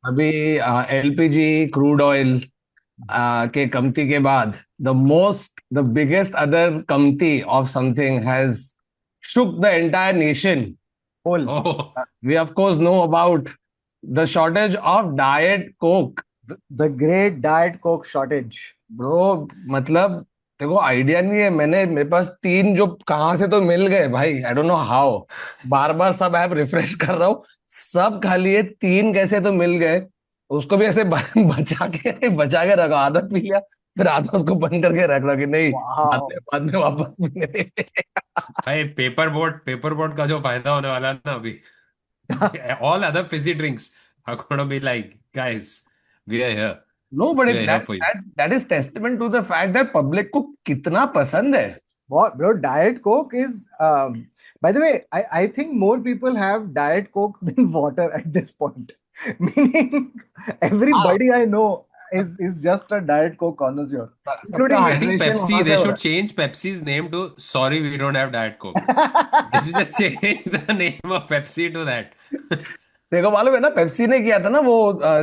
अभी LPG crude oil के कमती के बाद द बिगेस्ट अदर कमती of something has shook the entire nation. बोल। Oh, we of course know about the shortage of Diet Coke. The great diet Coke shortage. Bro, मतलब देखो idea नहीं है। मेरे पास तीन जो कहाँ से तो मिल गए भाई, आई डोंट नो हाउ। बार बार सब ऐप रिफ्रेश कर रहा हूँ, सब खाली है। तीन कैसे तो मिल गए। उसको भी ऐसे बचा के रखा, आधा पी लिया, फिर आधा उसको बंद करके रख रहा कि नहीं, वाह। बाद में वापस पीने देंगे। भाई पेपर बोट का जो फायदा होने वाला है ना अभी, all other fizzy drinks are gonna be like, guys, we are here, no but we are here that for you. That that is testament to the fact that public को कितना पसंद है। What, bro? Diet Coke is. By the way, I think more people have Diet Coke than water at this point. Meaning, हाँ, everybody I know is just a Diet Coke connoisseur, सबका including I me. think hydration वहां Pepsi, से they हो should रहा change Pepsi's name to Sorry, we don't have Diet Coke. They should just change the name of Pepsi to that. है। देखो मालूम है ना, पेप्सी ने किया था ना वो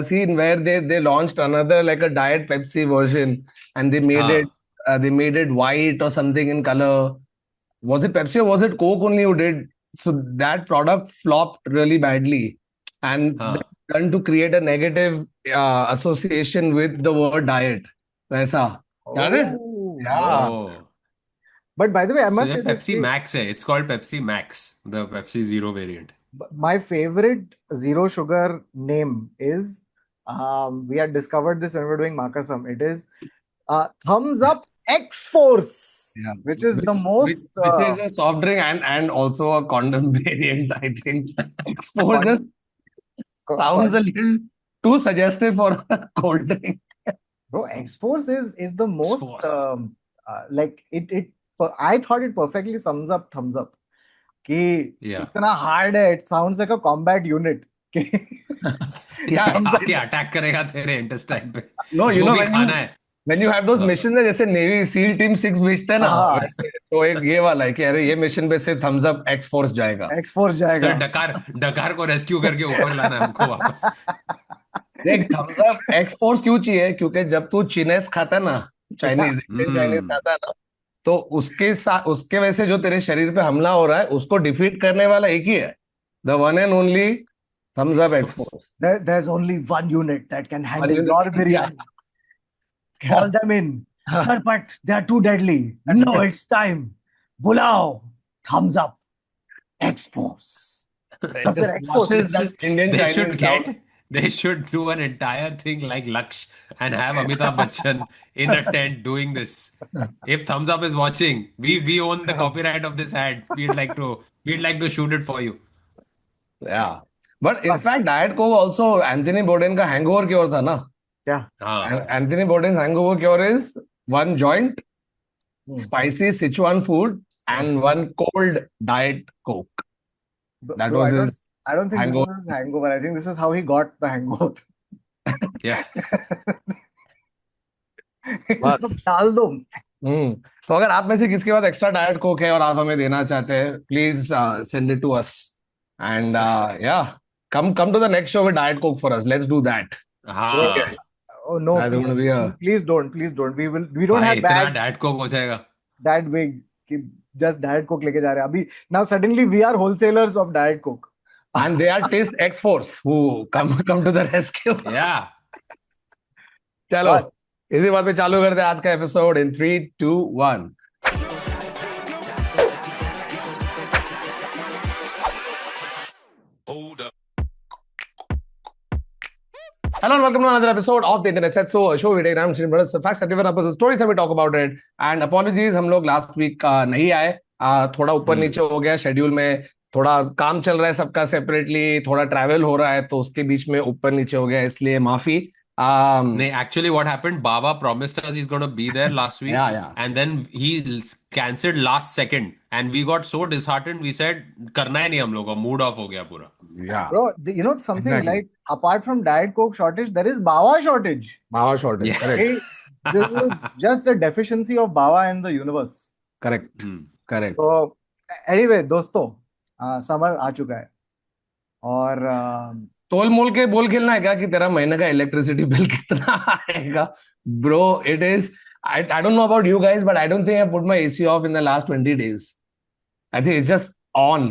scene where they launched another like a diet Pepsi version, and हाँ दे मेड इट वाइट और something in colour. was it Pepsi or was it Coke only who did? So that product flopped really badly, and हाँ. they've done to create a negative association with the word diet. वैसा याद है? Oh, Yeah. Oh. but by the way, I So must yeah, say this. Pepsi Max है. It's called Pepsi Max, the Pepsi Zero variant. My favorite zero sugar name is. We had discovered this when we were doing Markasam. It is Thumbs Up X Force, Yeah. which is the Which, most. which is a soft drink and also a condom variant, I think. Export just sounds a little too suggestive for a cold drink. Bro, X Force is the most X-Force. like it. I thought it perfectly sums up Thumbs Up. कि Yeah. इतना hard है, it sounds like a combat unit. कि Yeah, thumbs up. आके attack करेगा तेरे intestine पे, no, you जो know भी खाना है. when you have those हाँ. missions है, जैसे नेवी सील टीम 6 भेजते हैं ना, हाँ, वैसे तो एक ये वाला है कि अरे ये मिशन पे से थम्स अप एक्स फोर्स जाएगा। X Force सर जाएगा। डकार डकार को रेस्क्यू करके ऊपर लाना है हमको वापस. देख, थम्स अप एक्स फोर्स क्यों चाहिए? क्योंकि जब तू चिनेस खाता है ना, चाइनीज, इंडियन चाइनीज हम्म. खाता है ना, तो उसके साथ उसके वजह से जो तेरे शरीर पे हमला हो रहा है उसको डिफीट करने वाला एक ही है, the one and only Thums Up X X-Force. Force. There's only one unit that can handle your क्या biryani. क्या? Call them in. Sir, but they are too deadly. No, it's time. Bulao. Thumbs up. X Force. It तब फिर just X Force flushes में. This that is Indian they Chinese should down. get they should do an entire thing like Laksh and have Amitabh Bachchan in a tent doing this. If Thumbs Up is watching, we own the copyright of this ad. We'd like to shoot it for you. Yeah, but in fact diet को also Anthony Bourdain का hangover cure था ना। क्या? हाँ. Anthony Bourdain hangover cure is one joint, Hmm. spicy Sichuan food, and one cold diet coke. That Bro, was his I don't think this hangover. is his hangover. I think this is how he got the hangover. Yeah. इसको बस। डाल दो। हम्म। तो अगर आप में से किसके पास एक्स्ट्रा डाइट कोक है और आप हमें देना चाहते हैं, please send it to us, and या come to the next show with diet coke for us. Let's do that. Okay, हाँ. Oh no, that's going to be a please don't, please don't. We don't भाई have इतना bags dad को हो जाएगा. that big कि just diet coke लेके जा रहे हैं अभी. Now suddenly we are wholesalers of diet coke. and they are tis x force who come to the rescue. Yeah. चलो, But इसी बात पे चालू करते हैं आज का episode in 3, 2, 1। Hello and welcome to another episode of the Internet Set. So, a show we take down brothers, facts that differ up stories and we talk about it. And apologies, हम लोग last week नहीं आए, थोड़ा ऊपर हम्म. नीचे हो गया schedule में। थोड़ा काम चल रहा है सबका सेपरेटली, थोड़ा ट्रैवल हो रहा है, तो उसके बीच में ऊपर नीचे हो गया, इसलिए माफी। No, actually, what happened? Baba promised us he's gonna be there last week, या and then he cancelled last second, and we got so disheartened. We said, "करना ही नहीं हम लोग को mood off हो गया पूरा." या bro, you know something exactly, like apart from diet coke shortage, there is bawa shortage. Power shortage, Yeah. Correct. Hey, this is just a deficiency of bawa in the universe. Correct, Hmm. Correct. तो anyway दोस्तों, summer आ चुका है और तोल मोल के बोल खेलना है क्या कि तेरा महीने का इलेक्ट्रिसिटी बिल कितना आएगा? Bro, it is, I don't know about you guys, but I don't think I put my AC off in the last 20 days. I think it's just on.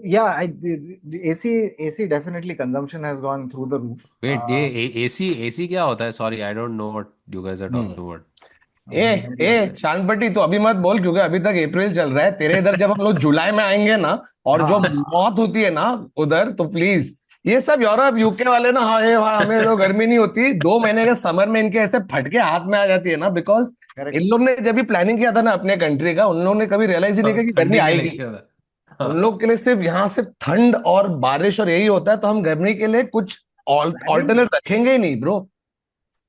Yeah, the AC definitely consumption has gone through the roof. Wait, ये AC क्या होता है? Sorry, I don't know what you guys are hmm. Talking about. ए शांत पट्टी, तो अभी मत बोल क्योंकि अभी तक अप्रैल चल रहा है। तेरे इधर जब हम लोग जुलाई में आएंगे ना, और जो हाँ, मौत होती है ना उधर, तो प्लीज, ये सब यूरोप यूके वाले ना, हाँ ये वहाँ हमें तो गर्मी नहीं होती, 2 महीने के समर में इनके ऐसे फटके हाथ में आ जाती है ना, बिकॉज correct. इन लोग ने जब भी प्लानिंग किया था ना अपने कंट्री का, उन लोगों ने कभी रियलाइज ही नहीं किया कि गर्मी ठंडी के लिए आएगी। क्या था? उन हाँ। लोग के लिए सिर्फ यहाँ सिर्फ ठंड और बारिश और यही होता है, तो हम गर्मी के लिए कुछ Planning, ऑल्टरनेट रखेंगे ही नहीं bro.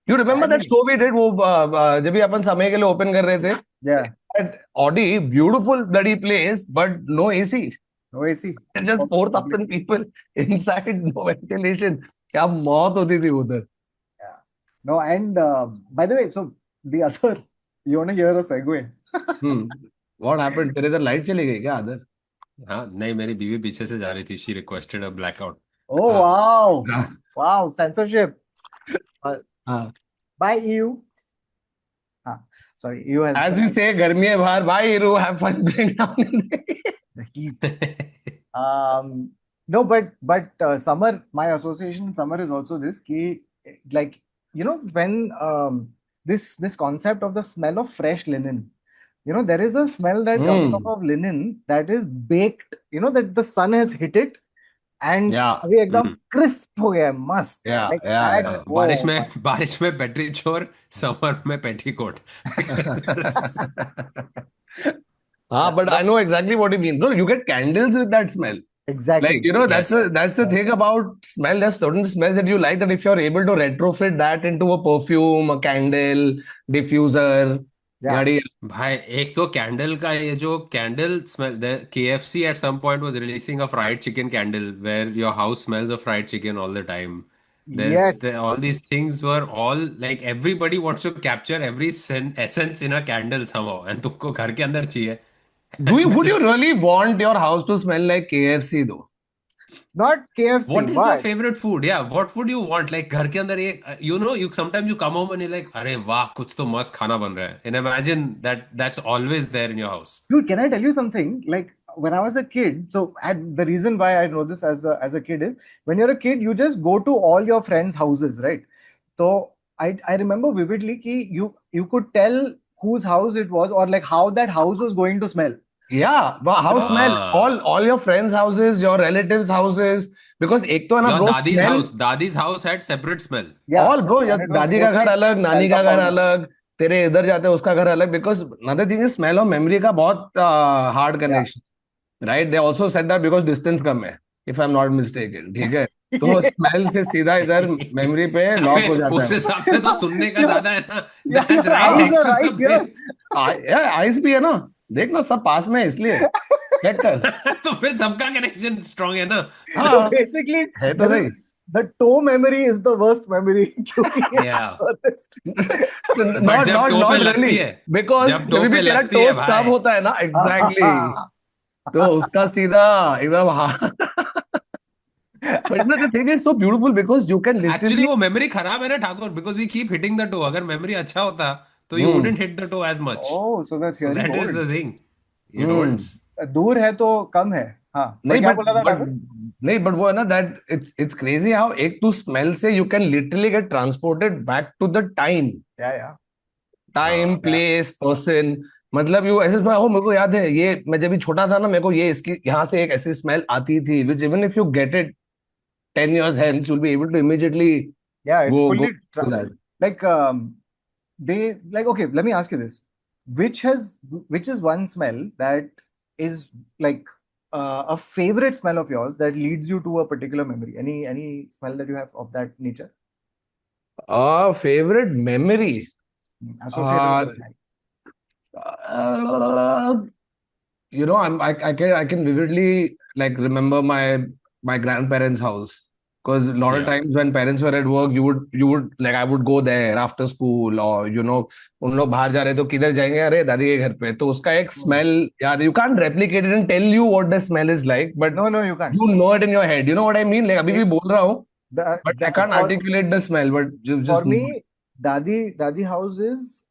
You remember that planning. Show we did, वो जब भी अपन समय के लिए ओपन कर रहे थे, Yeah, Audi, beautiful bloody place, but no AC. no AC. Just Public. 4,000 people inside, no ventilation. क्या मौत होती थी उधर। Yeah. No, and by the way, so the other, you want to hear a segue? What happened? तेरे इधर light चली गई क्या उधर? हाँ, नहीं, मेरी बीवी पीछे से जा रही थी, she requested a blackout. Oh, हाँ wow. हाँ Wow, censorship. Uh, हाँ। by EU. Sorry, EU has As we say, गर्मी है बाहर, भाई रू have fun, bring down the heat. No, but summer, my association in summer is also this ki, like, when this concept of the smell of fresh linen, there is a smell that comes off of linen that is baked, that the sun has hit it and या अभी एकदम crisp हो गया है, मस्त, like that. या Oh, बारिश में बैटरी चोर, समर में पेटीकोट। हाँ, but I know exactly what you mean, bro. You get candles with that smell. Like, exactly. that's yes. the thing about smell. There's certain smells that you like, that if you're able to retrofit that into a perfume, a candle, diffuser, Yeah. yada. भाई, एक तो candle का, ये जो candle smell, KFC at some point was releasing a fried chicken candle where your house smells of fried chicken all the time. Yes. All these things were all like, everybody wants to capture every essence in a candle somehow, and तुमको घर के अंदर चाहिए। And Would you just, really want your house to smell like KFC though? Not KFC, what is your but favorite food? Yeah, what would you want? Like, घर के अंदर ये, you sometimes you come home and you're like, अरे वाह, कुछ तो मस्त खाना बन रहा है, and imagine that that's always there in your house. dude, can I tell you something? Like when I was a kid, so the reason why I know this as a kid is when you're a kid, you just go to all your friends' houses, right? So I remember vividly ki you could tell whose house it was or like how that house was going to smell. Yeah, but how smell? हाँ, All your friends' houses, your relatives' houses, because एक तो है ना your bro, dadi's smell. house, dadi's house had separate smell. Yeah, All bro, या and it was दादी का घर mostly अलग, नानी का talcum घर powder. अलग, तेरे इधर जाते हैं उसका घर अलग, because another thing is smell और memory का बहुत hard Yeah. connection, right? They also said that because distance कम है, if I'm not mistaken, ठीक है? तो स्मेल से सीधा इधर मेमोरी पे लॉक हो जाता उस है। हिसाब से तो सुनने का Yeah, ज्यादा है ना। yeah, That's your right eyes next are to right the here. brain. Ice भी है ना, देखना सब पास में है इसलिए चेक कर। तो फिर सबका कनेक्शन स्ट्रांग है ना। So हाँ, basically, है तो there सही। is the toe memory is the worst memory. क्योंकि ये Yeah. furthest. बट जब टो पे नॉट लगती रियली, है, बिकॉज जब जब टो भी पे तेरा लगती टो है स्टब भाई। होता है ना, एग्जैक्टली तो उसका सीधा एकदम हाँ। But the thing is so beautiful because you can actually literally. वो मेमोरी खराब है ना Thakur, because we keep hitting the toe. अगर मेमोरी अच्छा होता तो you wouldn't hit the toe as much. Oh, so the so theory that is holds. The thing, it holds. दूर है तो कम है, हाँ, पर नहीं क्या बट बोला था बट ठाकुर? नहीं बट वो है ना, दैट इट्स क्रेजी हाउ एक तो स्मेल से you can literally get transported back to the time, या टाइम हाँ, प्लेस पर्सन। मतलब यू ऐसे हो, मेरे को याद है ये, मैं जब भी छोटा था ना, मेरे को ये इसकी यहाँ से एक ऐसी स्मेल आती थी, which even if you get it 10 years hence you'll be able to immediately it go fully to that. like they like, okay, let me ask you this. Which is one smell that is like a favorite smell of yours that leads you to a particular memory? Any smell that you have of that nature Favorite memory. associated with uh, a smell? uh, I can vividly like remember my grandparents house. Because a lot of Yeah. times when parents were at work, you would like I would go there after school, or उन लोग बाहर जा रहे तो किधर जाएंगे, अरे दादी के घर पे, तो उसका एक Hmm. स्मेल याद, you can't replicate it and tell you what the smell is like, but No, no, you can't. you know it in your head, you know what I mean, like अभी भी It, बोल रहा हूँ, but I the can't articulate the smell, but you for just know me, Dadi house is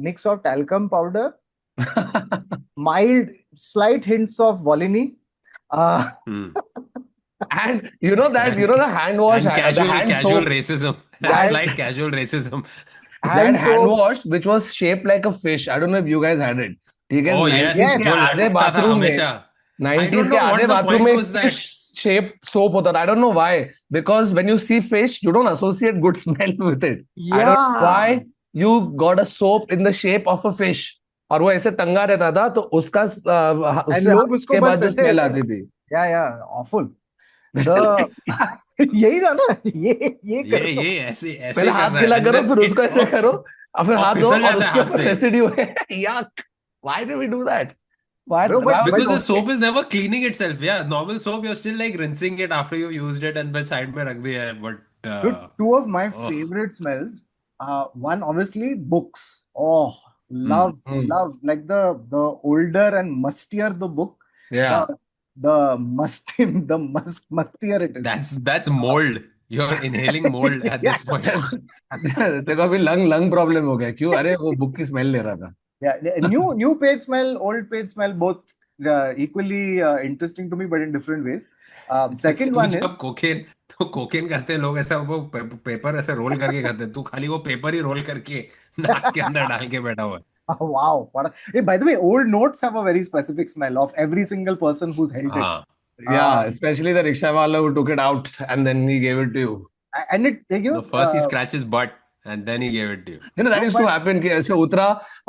mix of talcum powder, it. mild, slight hints of Volini. Uh, Hmm. And you know that, And the hand wash, and the casual hand casual soap, racism and that slight casual racism. that hand hand soap. wash which was shaped like a fish. I don't know if you guys had it. ठीक है, Oh 90s yes, Yes. के जो आधे लटकता था bathroom में, हमेशा. I 90s don't के know आधे what the बाथरूम point में was fish that. Shape soap होता था. I don't know why. Because when you see fish, you don't associate good smell with it. I don't know Yeah. why you got a soap in the shape of a fish. और वो ऐसे टंगा रहता था, तो उसका And उससे लोग उसको के बस बाद जो ऐसे, स्मेल आती थी. yeah, awful. The यही था ना, ये कर दो. ये ऐसे ऐसे पहले ही हाथ करना है गीला and करो, then फिर it उसको ऐसे करो, और फिर और हाथ धो, फिसल और जाता है उसके हाथ ऊपर से. रेसिड्यू है. Yuck. Why do we do that? Why? Bro, Why but Because the okay. soap is never cleaning itself. Yeah, normal soap you're still like rinsing it after you used it and बस side में रख दिया है. But Dude, two of my oh, favorite smells. One obviously books. Oh, hmm. love. Like the older and mustier the book, the Yeah. mustier it is. That's mold. You're inhaling mold at Yeah, this point. तेरे को अभी lung problem हो गया क्यों? अरे वो book की smell ले रहा था. yeah. New page smell, old page smell, both equally interesting to me, but in different ways. Second तू one जब is कोकेन तो कोकेन करते हैं लोग ऐसा वो पेपर ऐसे रोल करके करते हैं. तू खाली वो पेपर ही रोल करके नाक के अंदर डाल के बैठा हुआ है. oh, wow. Hey, by the way, old notes have a very specific smell of every single person who's held it. हाँ. Yeah, Um, especially the rickshaw wala who took it out and then he gave it to you. and it, No, first he scratched his butt and then he gave it to you. That no, used to but happen कि ऐसे उतरा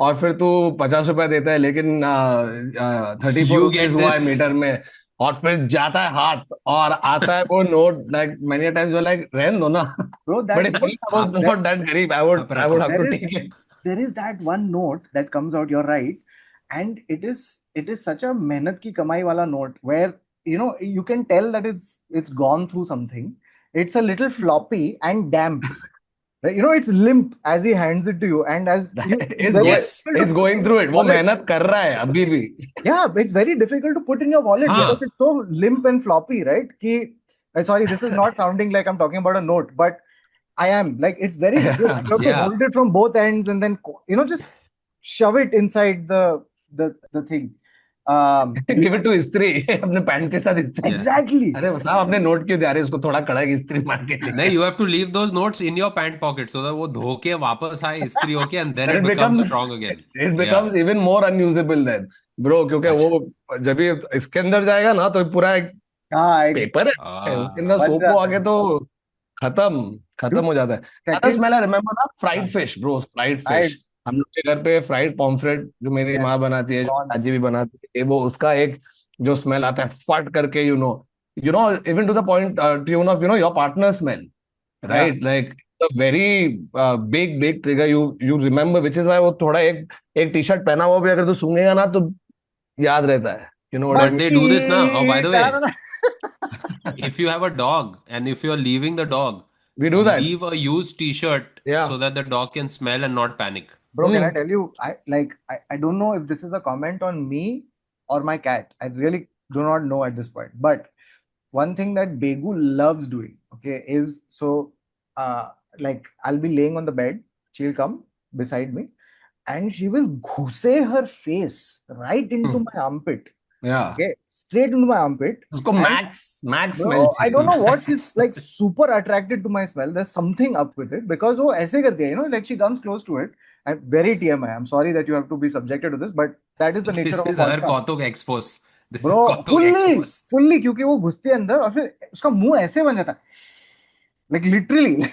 और फिर तू 50 रुपए देता है, लेकिन 34 You रुपीज get हुआ है this. मीटर में, और फिर जाता है हाथ और आता है वो note, like many times like रहने दो ना. bro, but that if note, I was आप नॉट दैट गरीब, आप आई वुड रखो. Have there to is take it. there is that one note that comes out. You're right, and it is such a मेहनत की कमाई वाला note where you can tell that it's gone through something. It's a little floppy and damp. Right? It's limp as he hands it to you, and it's it's very going Yes. difficult to it's put in going through your it, वो wallet. मेहनत कर रहा है अभी भी. Yeah, it's very difficult to put in your wallet because हाँ. it's so limp and floppy, right? Sorry, this is not sounding like I'm talking about a note, but I am. Like, it's very difficult. You have to Yeah. hold it from both ends and then just shove it inside the thing. Give it to इस्त्री. अपने pant के साथ इस्त्री. Yeah. Exactly. अरे साहब, अपने note क्यों दे रहे, उसको थोड़ा कड़ा की इस्त्री मार के नहीं, लिए. you have to leave those notes in your pant pocket so that वो धो के वापस आए इस्त्री होके and then And it it becomes becomes strong again. it Yeah. becomes even more unusable then, bro, क्योंकि अच्छा. वो जब ये इसके अंदर जाएगा ना, तो पूरा एक पेपर है, उसके अंदर Ah. सोप वो आगे तो खत्म खत्म Dude, हो जाता है. Other second, smell I remember ना, fried fish bro, fried fish. हम लोग के घर पे फ्राइड पॉम्फ्रेट जो मेरी yeah, माँ बनाती है, जो prawns. दादी भी बनाती है, वो उसका एक जो स्मेल आता है फट करके, even to the point tune of your partner smell, Yeah. right? Like a very big trigger. You remember, which is why वो थोड़ा एक टी शर्ट पहना हुआ भी अगर तू सूंघेगा ना, तो याद रहता है. You know what I But mean? they do this now. Oh, by the way, Masti. if you have a dog and if you're leaving the dog, We do that. leave a used t-shirt Yeah. so that the dog can smell and not panic. Bro, can I Hmm. tell you? I don't know if this is a comment on me or my cat. I really do not know at this point. But one thing that Begu loves doing, okay, is like I'll be laying on the bed, she'll come beside me, and she will ghuse her face right into Hmm. my armpit. Yeah. Okay, straight into my armpit. उसको And max bro, smell I don't चाहिए. know what she's like super attracted to my smell. There's something up with it because वो ऐसे करती है, like she comes close to it. I'm very TMI. I'm sorry that you have to be subjected to this, but that is the nature This of a is her podcast. Kautuk expose. This is Bro, Kautuk expose. fully क्योंकि वो घुसती है अंदर और फिर उसका मुंह ऐसे बन जाता है, like literally.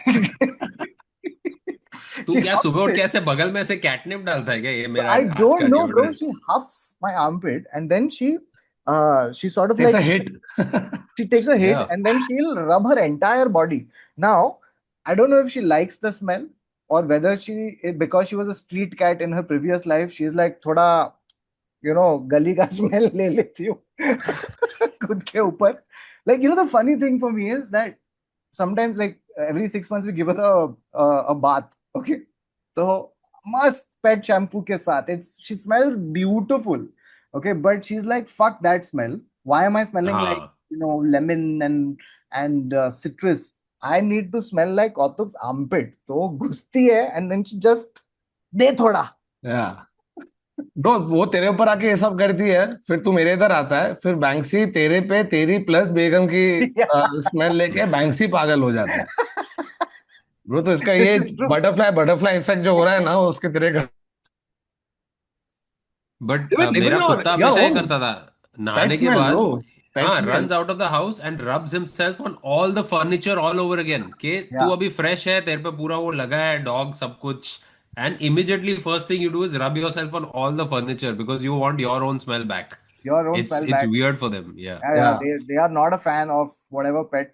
तू She क्या huffs सुबह उठ it. के ऐसे बगल में ऐसे कैटनिप डालता है क्या? ये मेरा I आज का don't know, bro. deodorant. She huffs my armpit and then she sort of Takes like a hit. she takes a hit Yeah. and then she'll rub her entire body. Now, I don't know if she likes the smell or whether because she was a street cat in her previous life, she's like थोड़ा गली का smell ले लेती हूँ खुद के ऊपर. Like, the funny thing for me is that sometimes like every 6 months we give her a bath. Okay, so must pet shampoo ke saath. She smells beautiful. Okay, but she's like, fuck that smell. Why am I smelling like हाँ. lemon and citrus? I need to smell like Kautuk's armpit. तो घुसती है and then she just दे थोड़ा. या bro, वो तेरे ऊपर आके ये सब करती है, फिर तू मेरे इधर आता है, फिर बैंक्सी तेरे पे तेरी प्लस बेगम की स्मेल लेके बैंक्सी पागल हो जाता है ब्रो। तो इसका ये This is true. Butterfly butterfly effect जो हो रहा है ना, वो उसके तेरे घर बट देखो मेरा यार, कुत्ता यार हमेशा वो ये करता था पेट नहाने के स्मेल ब्रो, बाद. पेट हाँ, smell. runs out of the house and rubs himself on all the furniture all over again. कि तू Yeah. अभी फ्रेश है, तेरे पे पूरा वो लगा है डॉग सब कुछ, and immediately first thing you do is rub yourself on all the furniture because you want your own smell back. Your own It's smell it's back. weird for them. Yeah. Yeah, yeah. या They are not a fan of whatever pet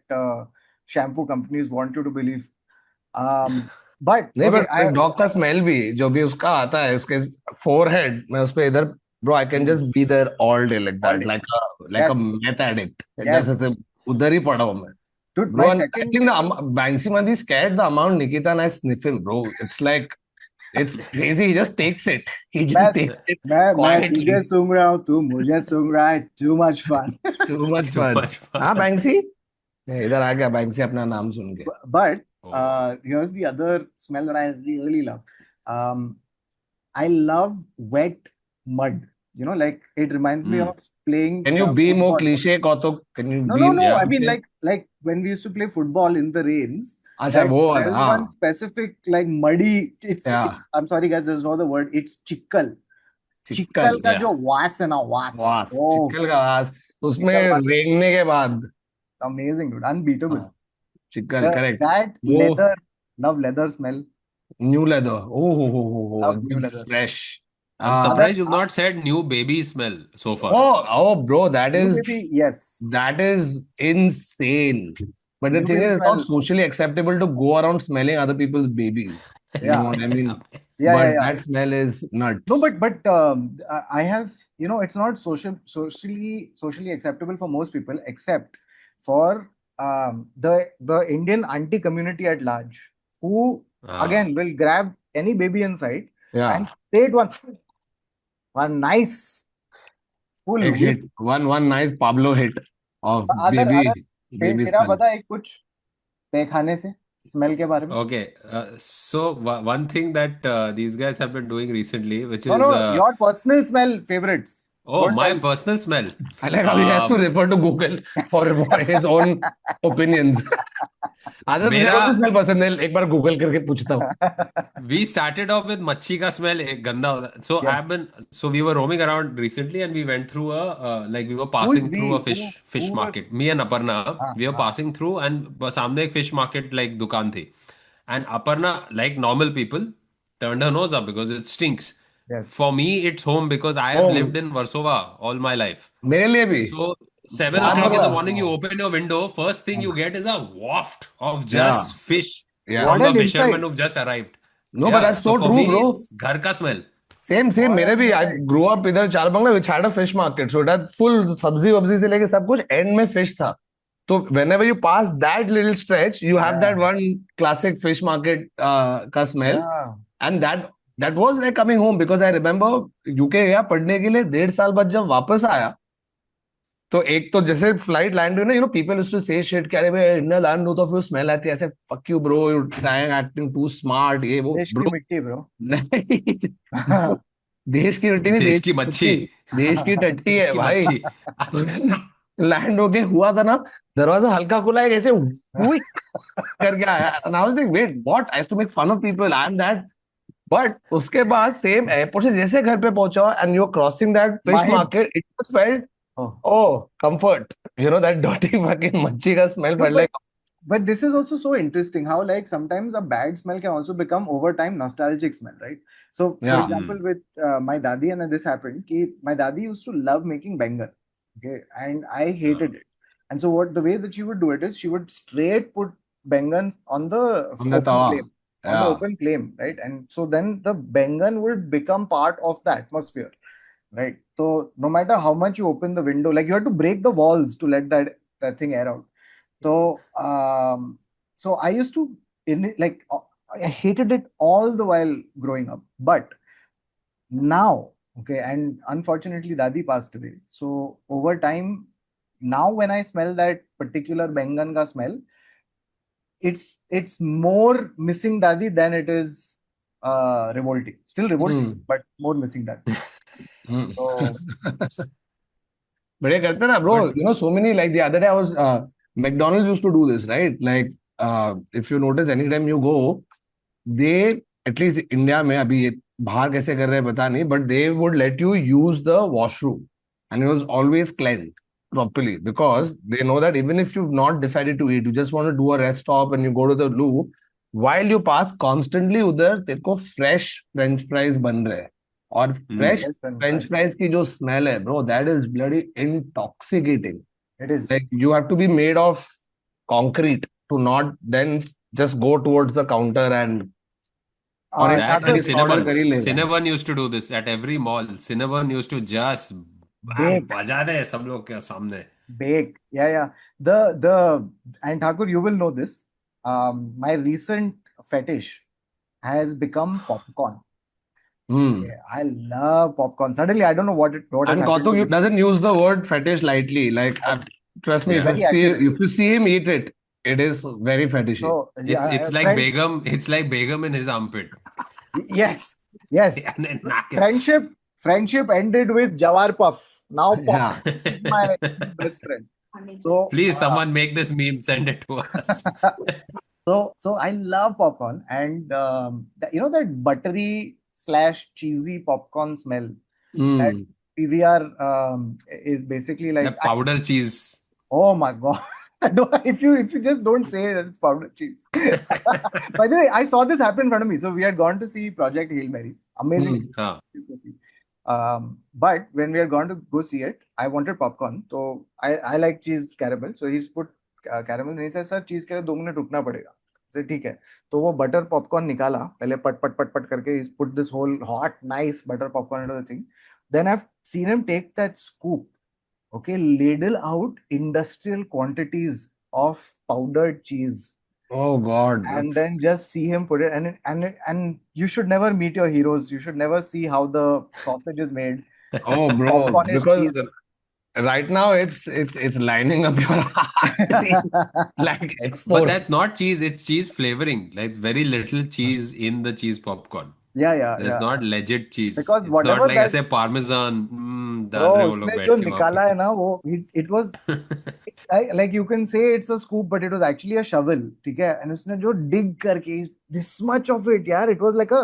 shampoo companies want you to believe. But नहीं, okay, पर dog का smell भी जो भी उसका आता है उसके फोरहेड में, उस पे इधर bro, I can just be there all day like all that, day. Like a Yes, meth addict, जैसे yes. से उधर ही पड़ा हूं मैं Dude, bro. my And I second. think the Banksy man is scared the amount Nikita and I sniff him, bro. It's like it's crazy. He just takes it. He मैं just takes it मैं quietly. तुझे सूंघ रहा हूँ, तू मुझे सूंघ रहा है. Too much fun. Too much Too fun. much हाँ fun. बैंक्सी, इधर आ गया बैंक्सी अपना नाम सुन के। But Oh. here's the other smell that I really love. Um, I love wet mud. Like it reminds me Hmm. of playing Can you be more football. cliche, Kautuk? Can you No, be no, more no. Yeah. I mean, cliche? like when we used to play football in the rains, अच्छा that वो there वाला, is one हाँ, specific like muddy. I'm sorry, guys. There's no other word. It's chikkal. चिक्कल, Chikkal का Yeah. जो वास है ना, वास. वास, Oh, चिक्कल का वास, उसमें चिक्कल वास. रेंगने के बाद, Amazing, dude. Unbeatable. हाँ, चिक्कल करेक्ट। That वो leather, love leather smell. New leather, ओ हो, Love new एकदम leather. Fresh. I'm Other surprised you've not said new baby smell so far. Oh, bro, new baby, yes. that is insane. But the New thing baby is, it's not smell. socially acceptable to go around smelling other people's babies. You know Yeah, what I mean? yeah, yeah, But yeah. that smell is No, nuts. but I have, it's not socially acceptable for most people, except for the Indian auntie community at large, who Ah. again will grab any baby inside and Yeah, straight one nice full एक whiff. hit, one nice Pablo hit of अगर baby तेरा smell. पता है कुछ तहखाने से smell के बारे में? Okay. So one thing that these guys have been doing recently, which No, is no, your personal smell favorites. oh, Don't my tell. personal smell. I like how he has to Um, refer to Google for his own opinions. आदत मुझे मेरा कौन सी smell पसंद है, एक बार Google करके पूछता हूँ। we started off with मच्छी का smell एक गंदा होता है. So Yes. we were roaming around recently and we went through like we were Who is passing through a we? fish Who were? market. Me and Aparna, हाँ, we were हाँ. passing through and सामने एक fish market like दुकान थी. And Aparna, like normal people, turned her nose up because it stinks. Yes. For me, it's home because I have oh, lived in Warsaw all my life. मेरे लिए भी So 7 bar o'clock in the bar. morning, you open your window. First thing you get is a waft of या just fish या What from the an fishermen insight. who've just arrived. No but Yeah. That's So so for true me, bro. it's घर का smell. Same What मेरे an भी, I insight. Grow up इधर Char Bungalow, which had a fish market, so that full सब्जी वब्जी से लेके सब कुछ एंड में फिश था। तो whenever you pass that little stretch, you have that Yeah. one classic fish market का smell, Yeah. and that was like coming home, because I remember UK गया पढ़ने के लिए, 1.5 साल बाद जब वापस आया, तो एक तो जैसे फ्लाइट लैंड हुई ना, people used to say shit, क्या रे भाई इंडिया लैंड हो तो फिर स्मेल आती है ऐसे, fuck you bro, you trying acting to smart, ये वो देश की ब्रो। मिट्टी, bro. नहीं bro, देश की मिट्टी नहीं, देश देश की की मच्छी. टट्टी, देश की टट्टी देश है की भाई। मच्छी. अच्छा. लैंड होके हुआ था ना, दरवाजा हल्का खुला है, ऐसे हुई करके आया, and I was like wait what, I used to make fun of people, I am that. But उसके बाद सेम एयरपोर्ट से जैसे घर पे पहुंचा and you are crossing that fish Mahim. Market, it was felt, Oh. oh comfort, that dirty fucking मच्छी का smell No, felt like, but this is also so interesting how like sometimes a bad smell can also become over time nostalgic smell, right? So for yeah, example, with my dadi and this happened, my dadi used to love making bengal, okay, and I hated it. And so what the way that she would do it is she would straight put bengans on the on the open tawa, flame, yeah, right? And so then the bengan would become part of the atmosphere, right? So no matter how much you open the window, like you have to break the walls to let that thing air out. So So I used to I hated it all the while growing up. But now, okay, and unfortunately Dadi passed away. So over time, now when I smell that particular Bengan ka smell, it's more missing Dadi than it is revolting. Still revolting, but more missing Dadi. So बढ़िया करते ना, bro. But You know, so many, like the other day I was McDonald's used to do this, right? Like if you notice, anytime you go, they, at least India में, अभी ये बाहर कैसे कर रहे हैं पता नहीं, but they would let you use the washroom and it was always cleansed properly because they know that even if you've not decided to eat, you just want to do a rest stop and you go to the loo, while you pass constantly उधर तेरे को fresh French fries बन रहे हैं और fresh yes, and French fries की जो smell है, bro, that is bloody intoxicating. it is. Like you have to be made of concrete to not then just go towards the counter and और Uh, एक that Thakur, and at least order कर ही Cinnabon. लेगा. Cinnabon used to do this at every mall. Cinnabon used to just bang, bake, बजा दे सब लोग के सामने. bake. Yeah, yeah. The and Thakur, you will know this. My recent fetish has become popcorn. Hmm. Yeah, I love popcorn. Suddenly, I don't know what has And happened to Kautuk me. doesn't use the word fetish lightly. Like, trust me, Yeah. Very accurate. if you see him eat it, it is very fetishy. So It's yeah, like friend, Begum. It's like Begum in his armpit. yes, yes. And then knock it. Friendship ended with Jawar Puff. Now Yeah. Pop is my best friend. So Please, someone make this meme. Send it to us. so I love popcorn, and you know that buttery slash cheesy popcorn smell that Hmm. PVR is basically The like. powder cheese. Oh my God. If you just don't say that it's powdered cheese. By the way, I saw this happen in front of me. So we had gone to see Project Hail Mary. Amazing. Huh. To see. But when we had gone to go see it, I wanted popcorn. So I like cheese caramel. So he's put caramel and he says, sir, cheese के लिए 2 minute रुकना पड़ेगा. So ठीक है. तो वो butter popcorn निकाला. पहले पट पट पट पट करके he's put this whole hot, nice butter popcorn into the thing. Then I've seen him take that scoop. Okay, ladle out industrial quantities of powdered cheese, Oh God. and then just see him put it. And you should never meet your heroes. You should never see how the sausage is made. Oh, bro, Popcorn is because cheese. right now it's lining up your arteries like But export. that's not cheese. It's cheese flavoring. Like it's very little cheese in the cheese popcorn. Yeah. There's not legit cheese. Because It's whatever not like that- ऐसे parmesan. डाल Bro, रहे वो लोग उसने बैठ जो के वहाँ निकाला पे. है ना वो it was like you can say it's a scoop, but it was actually a shovel. ठीक है, and उसने जो dig करके this much of it, यार, it was like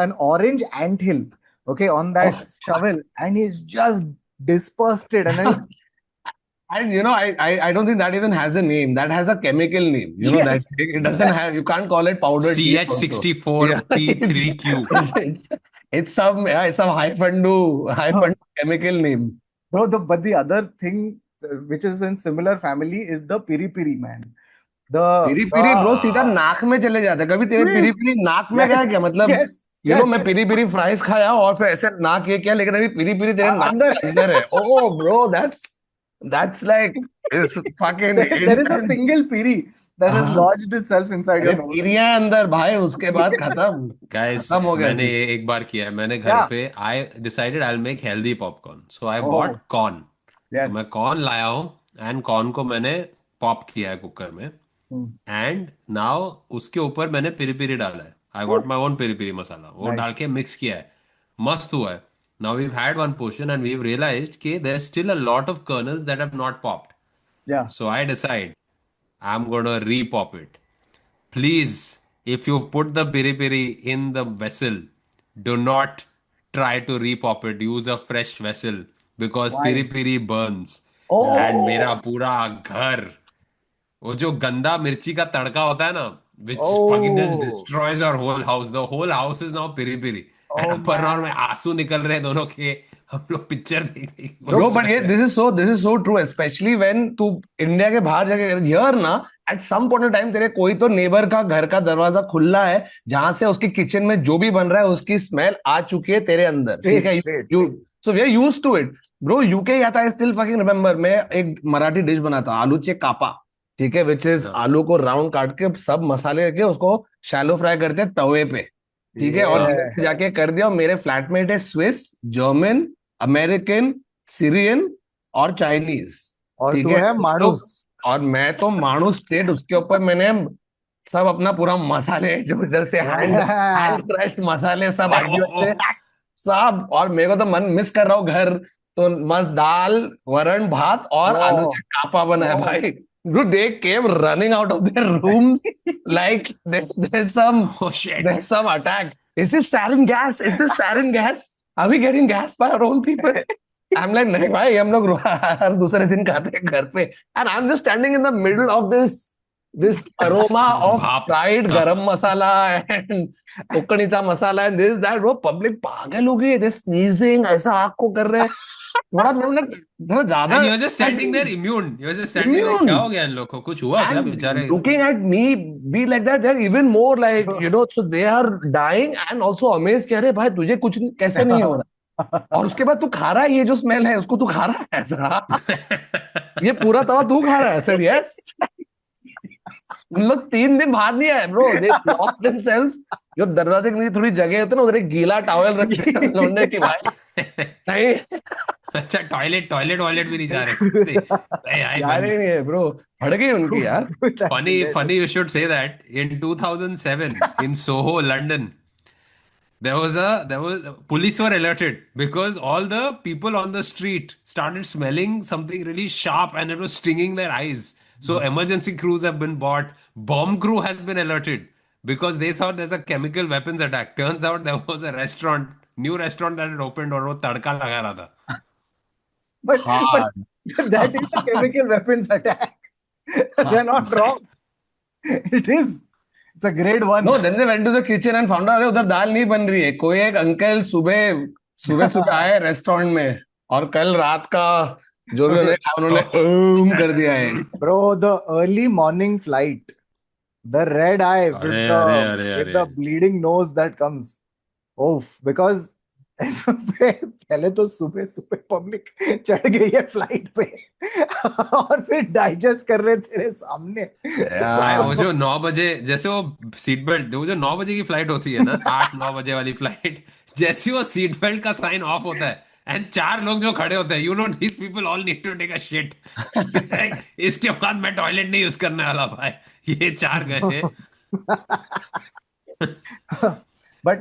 an orange anthill, okay, on that Oh, shovel, and he's just dispersed it, and then and you know, I don't think that even has a name. That has a chemical name. You know, that Yes. it doesn't have, you can't call it powdered cheese also. Yeah. CH64P3Q. It's some high fundu chemical name. bro, but the other thing which is in similar family is the piri piri, man. Piri piri bro सीधा नाक में चले जाते हैं. कभी तेरे पिरी पिरी नाक में गया क्या? मतलब yes, यू नो, yes. मैं पिरी पिरी फ्राइज खाया और फिर ऐसे नाक ये किया, लेकिन अभी पिरी पिरी तेरे नाक अंदर के अंदर है. Oh bro, that's like it's fucking there is a intense. single piri that has हाँ. lodged itself inside अरे your nose. पिरिया अंदर भाई, उसके बाद खत्म Guys, खत्म हो गया मैंने जी. एक बार किया है. मैंने घर Yeah. पे I decided I'll make healthy popcorn. So I Oh. bought corn. Yes. तो मैं कॉर्न लाया हूँ एंड कॉर्न को मैंने पॉप किया है कुकर में Hmm. एंड नाउ उसके ऊपर मैंने पेरी पेरी डाला है. I got my own peri peri masala. वो Nice. डाल के मिक्स किया है. मस्त हुआ है. Now we've had one portion and we've realised कि there still a lot of kernels that have not popped. Yeah. So I decide I'm gonna re-pop it. Please, if you put the piri piri in the vessel, do not try to re-pop it. Use a fresh vessel because Why? piri piri burns. Oh. And मेरा पूरा घर, वो जो गंदा मिर्ची का तड़का होता है ना, which fucking just Oh. destroys our whole house. The whole house is now piri piri. Oh, And Aparna में आंसू निकल रहे हैं दोनों के. हम लोग पिक्चर देख Bro, but this is so true, especially when तू इंडिया के बाहर जाके here ना, at some point in time तेरे कोई तो नेबर का घर का दरवाजा खुला है जहां से उसकी किचन में जो भी बन रहा है उसकी स्मेल आ चुकी है तेरे अंदर. ठीक है, so we are used to it. Bro, UK या था, I still fucking remember, मैं एक मराठी डिश बनाता, आलूचे कापा. ठीक है, विच इज हाँ आलू को राउंड काट के सब मसाले करके उसको शैलो फ्राई करते हैं तवे पे, ठीक है, और हाँ यूएस Yeah. में जाके कर दिया। और मेरे फ्लैटमेट है स्विस, जर्मन, अमेरिकन, सीरियन और चाइनीज, और ठीक तू है, है तो मानुस. लोग, और मैं तो माणू स्टेट, उसके ऊपर मैंने सब अपना पूरा मसाले जो इधर से हैंड हैंड Yeah. क्रश्ड मसाले सब ओ, आगे ओ, ओ, होते हैं, सब। और मेरे को तो मन मिस कर रहा हूँ घर, तो मस्त दाल, वरण भात और आलू Oh, कापा बना है oh. भाई। Dude, they came running out of their rooms like there's some oh shit. there's some attack. Is this sarin gas? Is this sarin gas? Are we getting gas by our own people? I'm like, नहीं भाई, हम लोग हर दूसरे दिन खाते हैं घर पे। And I'm just standing in the middle of this aroma This of bhap. fried हाँ, garam masala and कोकणीता मसाला and this that, वो पब्लिक पागल हो गई है, they sneezing, ऐसा आँख को कर रहे हैं। थोड़ा मतलब थोड़ा ज्यादा and you're just standing there immune. You're just standing there. क्या immune हो गया इन लोग को? कुछ हुआ क्या and बेचारे? looking at me be like that, they're even more like, so they are dying and also amazed कि अरे भाई तुझे कुछ कैसे नहीं हो रहा, और उसके बाद तू खा रहा है, ये जो स्मेल है उसको तू खा रहा है ऐसा, ये पूरा तवा तू खा रहा है सर, यस। उन लोग 3 दिन बाहर नहीं आए ब्रो, दे लॉक देमसेल्व्स। जो दरवाजे के नीचे थोड़ी जगह होती है ना, उधर एक गीला टॉवल रखते हैं लौंडे की भाई, नहीं अच्छा, टॉयलेट टॉयलेट वॉयलेट भी नहीं जा रहे कुछ नहीं? नहीं आई जा मन रहे नहीं है ब्रो, फट गई उनकी यार। That's funny hilarious. you should say that. In 2007 in Soho, London, there was police were alerted because all the people on the street started smelling something really sharp and it was stinging their eyes. So emergency crews have been bought. Bomb crew has been alerted because they thought there's a chemical weapons attack. Turns out there was a restaurant, new restaurant that had opened और वो तड़का लगा रहा था. But हाँ that is a chemical weapons attack. They're not wrong. It is. It's a grade one. No, then they went to the kitchen and found, अरे उधर दाल नहीं बन रही है। कोई एक अंकल सुबह सुबह सुबह आए रेस्टोरेंट में, और कल रात का जो भी उन्होंने खाया उन्होंने Oh, कर दिया है। Bro, the early morning flight, the red eye with अरे the अरे अरे with अरे the bleeding nose that comes. Oh, because पहले तो सुबह सुबह पब्लिक चढ़ गई है फ्लाइट पे और फिर डाइजेस्ट कर रहे तेरे सामने. भाई वो जो 9 बजे, जैसे वो सीट बेल्ट, वो जो 9 बजे की फ्लाइट होती है ना, 8-9 बजे वाली फ्लाइट, जैसे वो सीट बेल्ट का साइन ऑफ होता है एंड 4 लोग जो खड़े होते हैं, you know these people all need to take a shit, इसके बाद मैं टॉयलेट नहीं यूज करने वाला भाई, ये 4 गए हैं.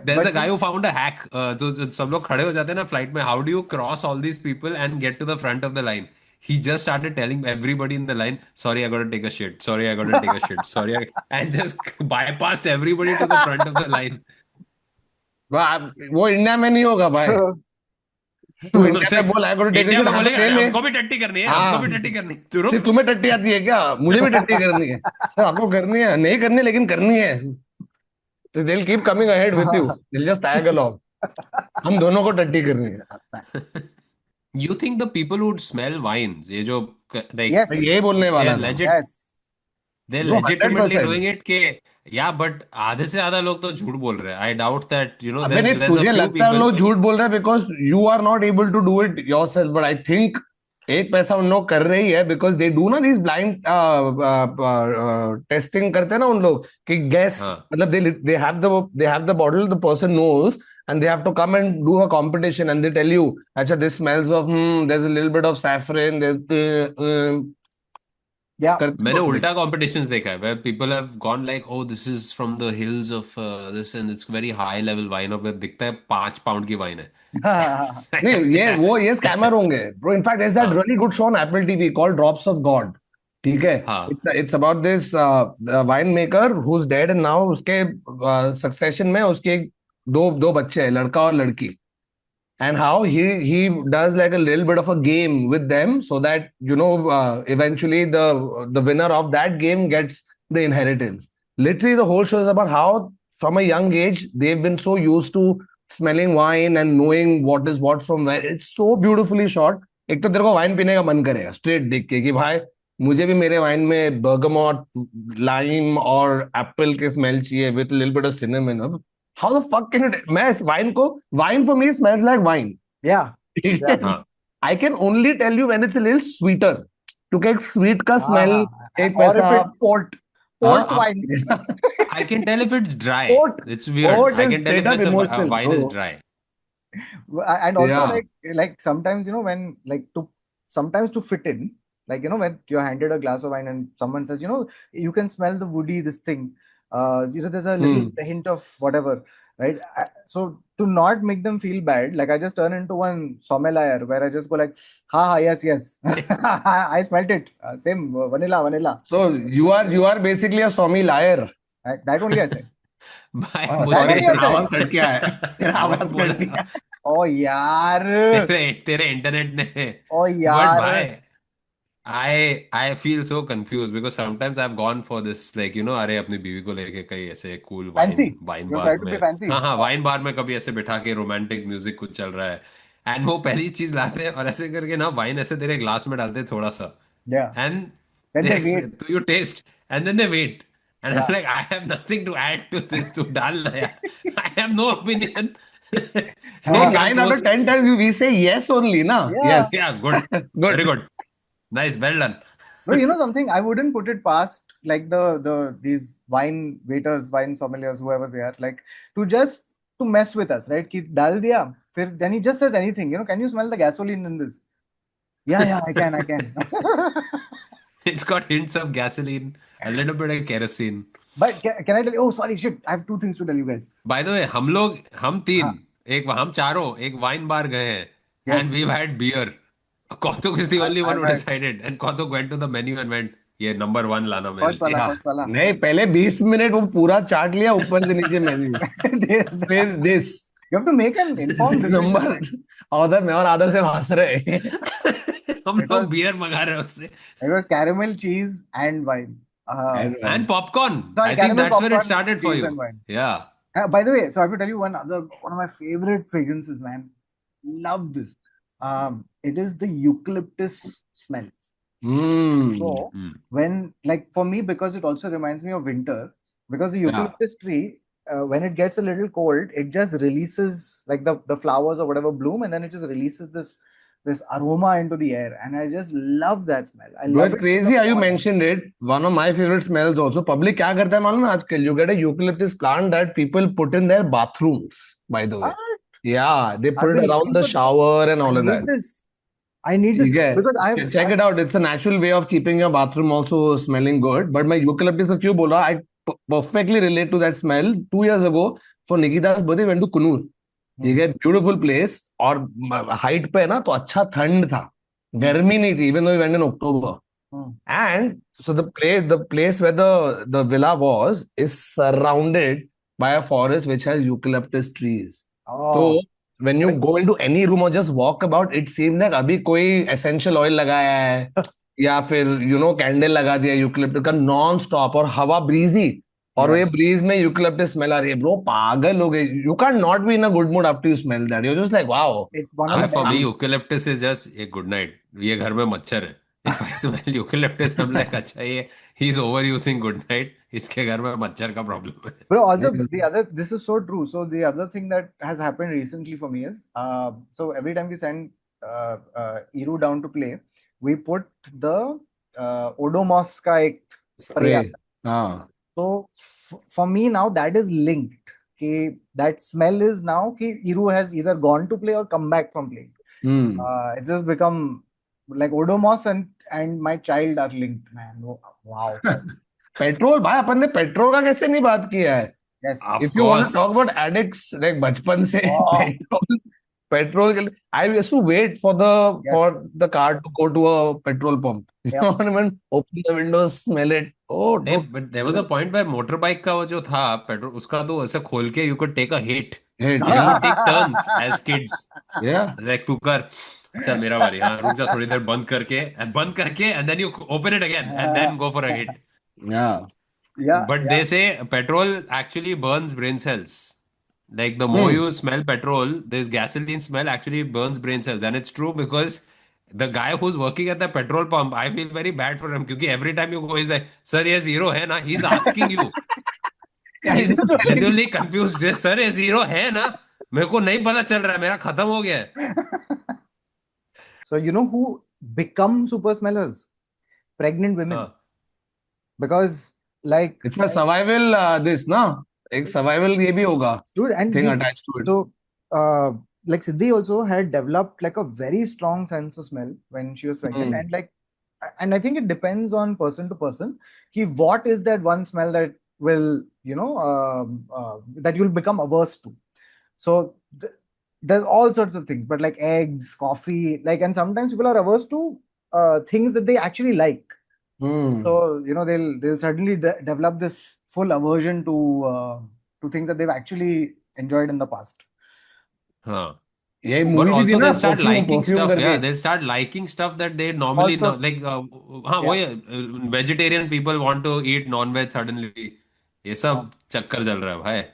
There's a guy who found a hack. जो सब लोग खड़े हो जाते हैं ना फ्लाइट में, how do you cross all these people and get to the front of the line? He just started telling everybody in the line, sorry, I gotta take a shit. Sorry, I gotta take a shit. Sorry, and just bypassed everybody to the front of the line. वो India में नहीं होगा भाई, तू India में बोल आई go to take India में it, बोलेगा ले ले। हमको भी टट्टी करनी है, हाँ, हमको भी टट्टी करनी है, तू सिर्फ रुक. तुम्हें टट्टी आती है क्या? मुझे भी टट्टी करनी है, आपको करनी है, नहीं करनी लेकिन करनी है, तो they'll keep coming ahead with you, they'll just tag along, हम दोनों को टट्टी करनी है। You think the people who would smell wines, ये जो like Yes, मैं यही बोलने वाला they're था legit, yes. they're bro, legitimately 100%। doing it के, या बट आधे से ज्यादा लोग तो झूठ बोल रहे हैं. आई डाउट दैट अबे नहीं, there's a तुझे few लगता है people. लोग झूठ बोल रहे हैं because you are not able to do it yourself, but I think एक पैसा उन लोग कर रही है बिकॉज दे डू ना दिस ब्लाइंड टेस्टिंग करते हैं ना उन लोग कि गैस, हाँ मतलब they have the bottle, the person knows and they have to come and do a competition and they tell you, acha this smells of there's a little bit of saffron, Yeah. मैंने उल्टा competitions देखा है where people have gone like, oh this is from the hills of this and it's very high level wine, और दिखता है 5 pound की wine है. नहीं, ये स्कैमर होंगे ब्रो। इनफैक्ट there's that हाँ really good show on Apple TV called Drops of God, ठीक है, हाँ it's about this wine maker who's dead and now उसके सक्सेशन में उसके दो बच्चे हैं, लड़का और लड़की, and how he does like a little bit of a game with them so that eventually the winner of that game gets the inheritance. Literally the whole show is about how from a young age they've been so used to smelling wine and knowing what is what from where. It's so beautifully shot. एक तो तेरे को wine पीने का मन करेगा straight देख के कि भाई मुझे भी मेरे वाइन में बर्गमॉट, लाइम और एप्पल के स्मेल चाहिए with little bit of cinnamon. How the fuck can it? मैं इस wine for me smells like wine. Yeah. Yeah. हाँ I can only tell you when it's a little sweeter. क्योंकि एक sweet का smell एक or if पैसा it's आप, port हाँ wine. I can tell if it's dry. Port. It's weird. port I is can tell straight if up it's a emotional, wine is bro. dry. And also Yeah. like sometimes, when like to sometimes to fit in, like when you're handed a glass of wine and someone says, you can smell the woody this thing, there's a little Hmm. hint of whatever, right? So to not make them feel bad, like I just turn into one sommelier where I just go like, ha ha, yes, I smelt it, same, vanilla. So you are basically a Swami liar. That only I said. भाई That मुझे sorry, only I तेरा said. आवाज cut गया है, तेरा मैं वही आवाज कट बोला गया. Oh यार. तेरे तेरे इंटरनेट ने. Oh But यार. भाई, I feel so confused because sometimes I've gone for this, like, अरे अपनी बीवी को लेके कहीं ऐसे cool wine Fancy. Wine You bar try to में. be fancy. हाँ हाँ, वाइन बार में कभी ऐसे बिठा के रोमांटिक म्यूजिक कुछ चल रहा है, एंड वो पहली चीज लाते हैं और ऐसे करके ना वाइन ऐसे तेरे ग्लास में डालते हैं थोड़ा सा, Yeah. and Then they they wait. expect you taste, and then they wait, and I'm Yeah. like, I have nothing to add to this, to डालना यार. I have no opinion. No, Like, I'm 9 out of 10 times we say yes only, na? Yeah. Yes. yeah, good, very Good. good, nice, well done. Bro, you know something? I wouldn't put it past like these wine waiters, wine sommeliers, whoever they are, like to to mess with us, right? Ki dal diya. Then he just says anything. Can you smell the gasoline in this? Yeah, I can. It's got hints of gasoline, a little bit of kerosene. But can I tell you? Oh, sorry, shit. I have two things to tell you guys. By the way, हम हाँ, तीन, हम चारों एक wine बार गए हैं, and yes. we've had beer. Kautuk is the only one I've who had decided, and Kautuk went to the menu and went, ये number one लाना मेरे first लिए. wala, हाँ. first wala. नहीं, पहले 20 मिनट वो पूरा चाट लिया ऊपर से नीचे मेन्यू. This- फिर this You have to make an informed decision, number. right? उधर मैं और आदर से हंस रहे. हम It लोग was बियर मंगा रहे हैं उससे. it was caramel, cheese, and wine. And, And popcorn. Sorry, I think caramel that's where it popcorn, started for cheese, and you. wine. Yeah. By the way, so I have to tell you one of my favorite fragrances, man. Love this. It is the eucalyptus smell. Hmm. So Mm. when, like for me, because it also reminds me of winter, because the Yeah. eucalyptus tree, when it gets a little cold, it just releases like the flowers or whatever bloom, and then it just releases this aroma into the air, and I just love that smell. I Bro, love it's it in the crazy how you fall. mentioned it. One of my favorite smells also. Public क्या करता है मालूम है आजकल? You get a eucalyptus plant that people put in their bathrooms, by the way. Ah, Yeah, they I've put it been around looking the for this. shower and I all of need that. this. I need this ठीक है. because Check it out. It's a natural way of keeping your bathroom also smelling good. But मैं eucalyptus का क्यों बोला? I perfectly relate to that smell. 2 years ago, for Nikita's birthday, we went to Kunur. You get beautiful place और height पे है ना, तो अच्छा ठंड था, गर्मी नहीं थी, even though we went in October. And so the place where the villa was is surrounded by a forest which has eucalyptus trees. Oh, So when you go into any room or just walk about, it seems like अभी कोई essential oil लगाया है या फिर candle लगा दिया eucalyptus का non stop, और हवा ब्रीजी, और yeah. ये ब्रीज में यूकलिप्टस स्मेल आ रही है. ब्रो पागल हो गए. You can not be in a good mood after you smell that. You just like wow. It's one of the For me, best. eucalyptus is just a good night. ये घर में मच्छर है. If I smell eucalyptus, I'm like, अच्छा ये he's overusing good night. इसके घर में मच्छर का problem है. But also this is so true. So the other thing that has happened recently for me is, so every time we send Iru down to play, we put the Odomos का एक spray Spray. आता है. हाँ. So for me now that is linked. That smell is now Iru has either gone to play or come back from playing. It's just become like Odomos and my child are linked, man. Wow. Petrol भाई, अपन ने petrol का कैसे नहीं बात किया है? Yes. Of If you want to course. talk about addicts, like बचपन से Oh. petrol के लिए, I used to wait for Yes. the car to go to a petrol pump. You Yeah. know what I mean? Open the windows, smell it. Oh, नहीं, dude, but there was a point where motorbike का वो जो था petrol, उसका तो ऐसे खोल के you could take a hit. hit, You yeah, would take turns as kids. yeah. Like तू कर, अच्छा मेरा बारी, हाँ रुक जा थोड़ी देर, बंद करके and then you open it again and then go for a hit. Yeah. Yeah. But they say petrol actually burns brain cells. Like the more you smell petrol, this gasoline smell actually burns brain cells. And it's true because the guy who's working at the petrol pump, I feel very bad for him. Because every time you go, he's like, sir, ये zero है ना? He's asking you. He's genuinely confused. This, sir, ये zero है ना? मेरे को नहीं पता चल रहा है, मेरा खत्म हो गया है. So you know who become super smellers? Pregnant women. हाँ. because like It's a survival this ना, एक survival ये भी होगा dude, and thing we attached to it. so like Siddhi also had developed like a very strong sense of smell when she was pregnant, Hmm. and like, and I think it depends on person to person. Ki what is that one smell that will, that you'll become averse to? So there's all sorts of things, but like eggs, coffee, like, and sometimes people are averse to things that they actually like. Hmm. So they'll certainly develop this full aversion to things that they've actually enjoyed in the past. हाँ. ये But movie भी थी also ना, they'll start perfume liking perfume stuff. करके. Yeah, they'll start liking stuff that they normally Also, not like. हाँ yeah, वही vegetarian people want to eat non-veg suddenly. ये सब चक्कर चल रहा है भाई. yeah,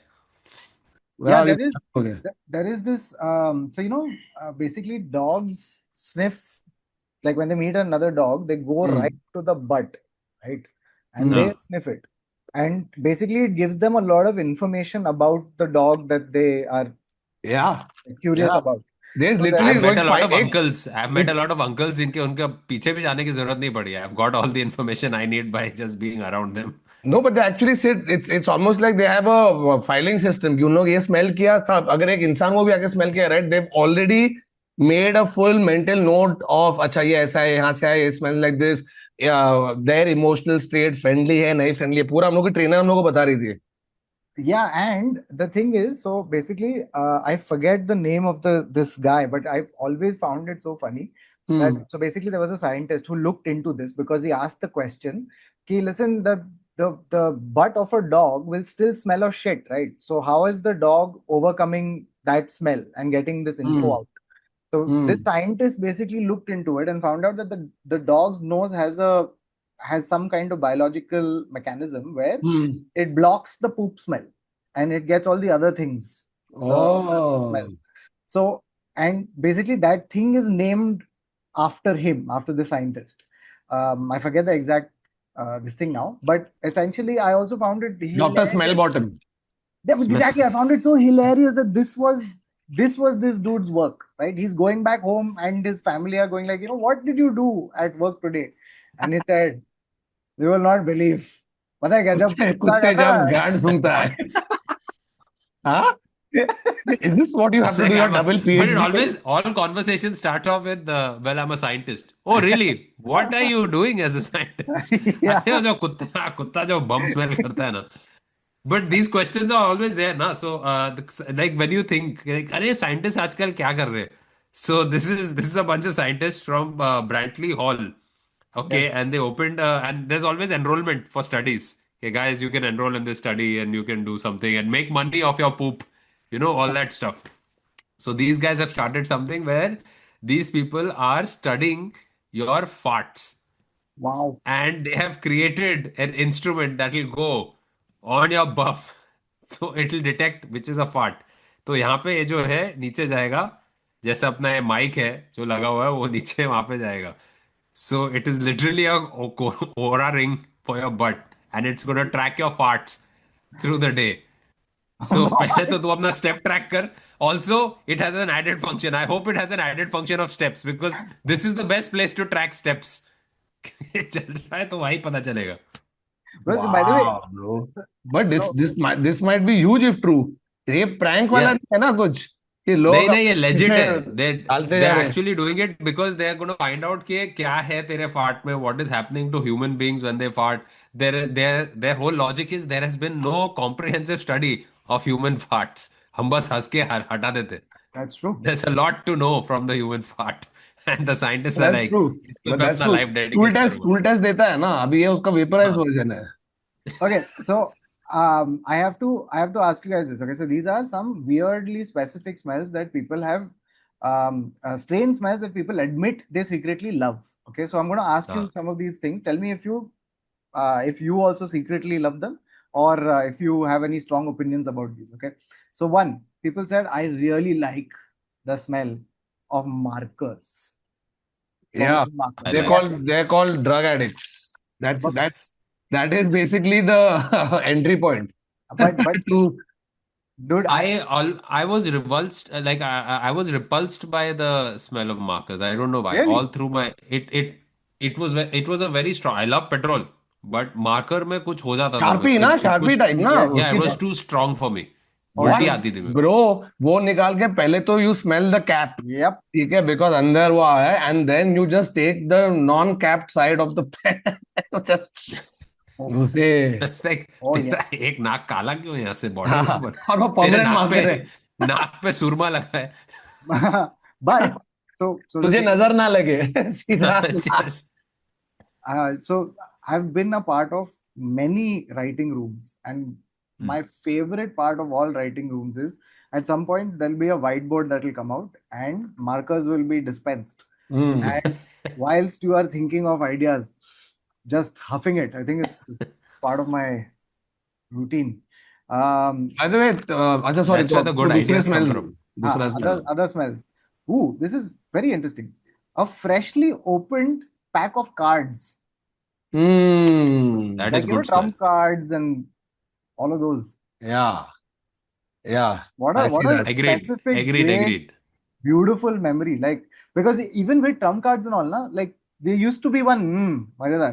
Wow, you okay. there is this so basically dogs sniff, like when they meet another dog, they go right Hmm. to the butt, right? And Hmm. they हाँ. sniff it. And basically it gives them a lot of information about the dog that they are Yeah. curious Yeah. about. There's So literally I've met going a lot fight. of uncles. I've met a It's lot of uncles इनके उनके पीछे भी जाने की जरूरत नहीं पड़ी. I've got all the information I need by just being around them. no, but they actually said it's almost like they have a filing system कि उन लोग ये स्मेल किया था, अगर एक इंसान को भी आके स्मेल किया, right, they've already made a full mental note of अच्छा ये ऐसा है, यहाँ से आया, ये smell like this, their emotional state friendly है नहीं friendly है, पूरा हम लोग की ट्रेनर हम लोग को बता रही थी. yeah, and the thing is, so basically, I forget the name of the this guy, but I've always found it so funny that, Hmm. so basically there was a scientist who looked into this because he asked the question, "Ki listen, the butt of a dog will still smell of shit, right? So how is the dog overcoming that smell and getting this info Hmm. out?" So this Hmm. scientist basically looked into it and found out that the dog's nose has some kind of biological mechanism where Hmm. it blocks the poop smell and it gets all the other things, the Oh. smells. So, and basically that thing is named after him, after the scientist. I forget the exact this thing now, but essentially I also found it Dr. hilarious. Smellbottom. Yeah, but exactly, I found it so hilarious that this was this dude's work, right? He's going back home and his family are going like, what did you do at work today? And he said, "You will not believe. पता है क्या, जब कुत्ते कुत्ता कुत्ते जाता जब गांड सूंघता है. हाँ? है." Is this what you have It's to do like your double but it PhD in? always all conversations start off with well I'm a scientist. Oh really? What are you doing as a scientist? Yeah. अरे वो जो कुत्ता जो bum smell करता है ना. But these questions are always there ना. So like when you think like अरे scientists आजकल क्या कर रहे हैं? So this is a bunch of scientists from Brantley Hall. Yes. Okay, and they opened and there's always enrollment for studies. Okay, guys, you can enroll in this study and you can do something and make money off your poop. All that stuff. So these guys have started something where these people are studying your farts Wow. and they have created an instrument that will go on your bum. So it will detect which is a fart. तो यहाँ पे ये जो है नीचे जाएगा जैसे अपना ये माइक है जो लगा हुआ है वो नीचे वहां पे जाएगा. So it is literally a Aura ring for your butt and it's going to track your farts through the day. So पहले तो तू अपना step track कर. Also, it has an added function. I hope it has an added function of steps because this is the best place to track steps. चल रहा है तो वही पता चलेगा. Well, so by the way, Wow, bro. But this so this might this might be huge if true. ये prank वाला Yeah. नहीं है ना कुछ कि नहीं लोग नहीं ये legit इसे है. They डालते they're जा रहे हैं. actually doing it because they're going to find out कि क्या है तेरे fart में, what is happening to human beings when they fart. Their whole logic is there has been no comprehensive study of human farts. हम बस हंस के हटा देते. that's true. There's a lot to know from the human fart. And the scientists are That's like, true. इसमें But मैं that's अपना true. life dedicate करूंगा. टूल टेस्ट देता है ना, अभी ये उसका वेपराइज हाँ. वर्जन है. Okay, so I have to ask you guys this. Okay, so these are some weirdly specific smells that people have, strange smells that people admit they secretly love. Okay, so I'm going to ask you हाँ. some of these things. Tell me if you also secretly love them, or if you have any strong opinions about these. Okay, so one, people said I really like the smell of markers, Yeah, permanent markers. I So like. yes, they're called drug addicts. That's but that's that is basically the entry point but to. dude, I was revulsed like I was repulsed by the smell of markers. I don't know why. All really, through my it was a very strong. I love petrol. but marker में कुछ हो जाता था sharpy मेरे ना, को. It sharpy was type ना Yes, yeah, it उसकी. was yes. too strong for me. भाई उल्टी आती थी मेरे को. ब्रो, वो निकाल के पहले तो you smell the cap, Yep. ठीक है, बिकॉज अंदर वो है, and then you just take the non capped side of the pen, just Oh, उसे. It's like oh तेरा yeah. एक नाक काला क्यों है यहाँ से बॉर्डर हाँ, क्यों बना. और वो तेरे परमानेंट मार्कर है, नाक पे सुरमा लगा है. But so the तुझे thing is, नजर ना लगे सीधा. Just so I've been a part of many writing rooms, and Hmm. my favorite part of all writing rooms is at some point there'll be a whiteboard that will come out and markers will be dispensed. And whilst you are thinking of ideas, just huffing it. I think it's part of my routine. By the way, अच्छा sorry, that's where the तो good दूसरे ideas come smell, from. दूसरा smell. Other smells. Ooh, this is very interesting. A freshly opened pack of cards, Hmm. That is like good smell. trump cards and all of those. Yeah, yeah, What I see a that. specific, great, Agreed. beautiful memory. Like, because even with trump cards and all, na, like there used to be one Maridar.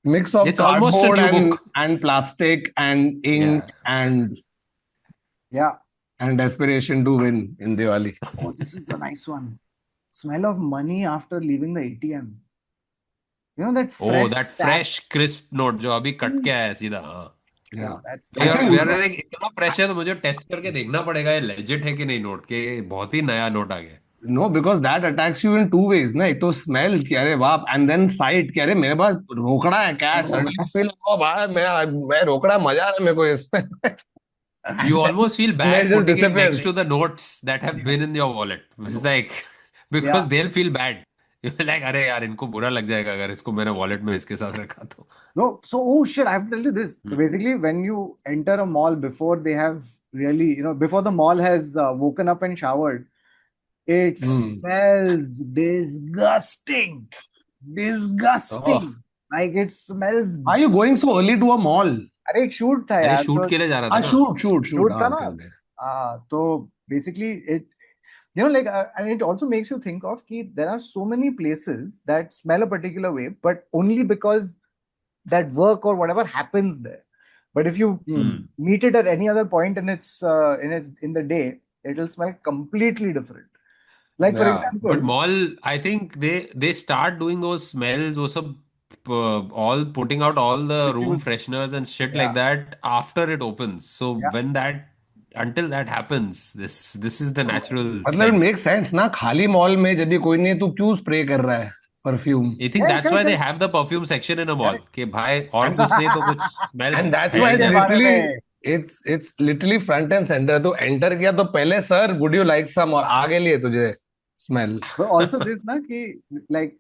Mix of It's almost a cardboard new book. and plastic and ink Yeah. Yeah. and desperation to win in Diwali. Oh, this is the nice one. Smell of money after leaving the ATM. You know that Oh, fresh that stack. fresh crisp note जो अभी cut के आया है सीधा. हाँ. Yeah. That's We are Actually, we are like इतना fresh है तो मुझे टेस्ट करके देखना पड़ेगा ये लेजिट है कि नहीं नोट के बहुत ही नया नोट आ गया. no, because that attacks you in two ways. ना, एक तो स्मेल कि अरे वाह, and then sight कि अरे मेरे पास रोकड़ा है कैश. Suddenly feel, oh भाई, मैं रोकड़ा, मजा आ रहा है मेरे को इसमें. You almost feel Smell bad just putting it next disappears. to the notes that have been in your wallet. It's like because yeah. they'll feel bad. You're like अरे यार इनको बुरा लग जाएगा अगर इसको मैंने वॉलेट में इसके साथ रखा तो. No, so oh shit, I have to tell you this. So basically, when you enter a mall before they have really, before the mall has woken up and showered, it smells disgusting. Disgusting. Oh. Like it smells. Are you going so early to a mall? अरे एक shoot था अरे यार. Shoot So के लिए जा रहा था ना. Shoot. shoot था Okay, ना. okay. So basically it, like, and it also makes you think of कि there are so many places that smell a particular way, but only because that work or whatever happens there. But if you meet it at any other point in in the day, it will smell completely different. Like for Yeah. example, But mall, I think they start doing those smells, वो सब all putting out all the room fresheners and shit like that after it opens. So Yeah. when that until that happens, this is the natural मतलब it scent. makes sense ना, खाली mall में जब भी कोई नहीं है तो क्यों स्प्रे कर रहा है perfume. I think Yeah, that's why they correct. have the perfume section in a mall. Correct. कि भाई और कुछ नहीं तो कुछ smell and that's fail why इसके इट्स जाए. बारे लिटरली, में. It's literally front and centre. तो एंटर किया तो पहले sir would you like some, और आगे लिए तुझे smell. But also this na ki, like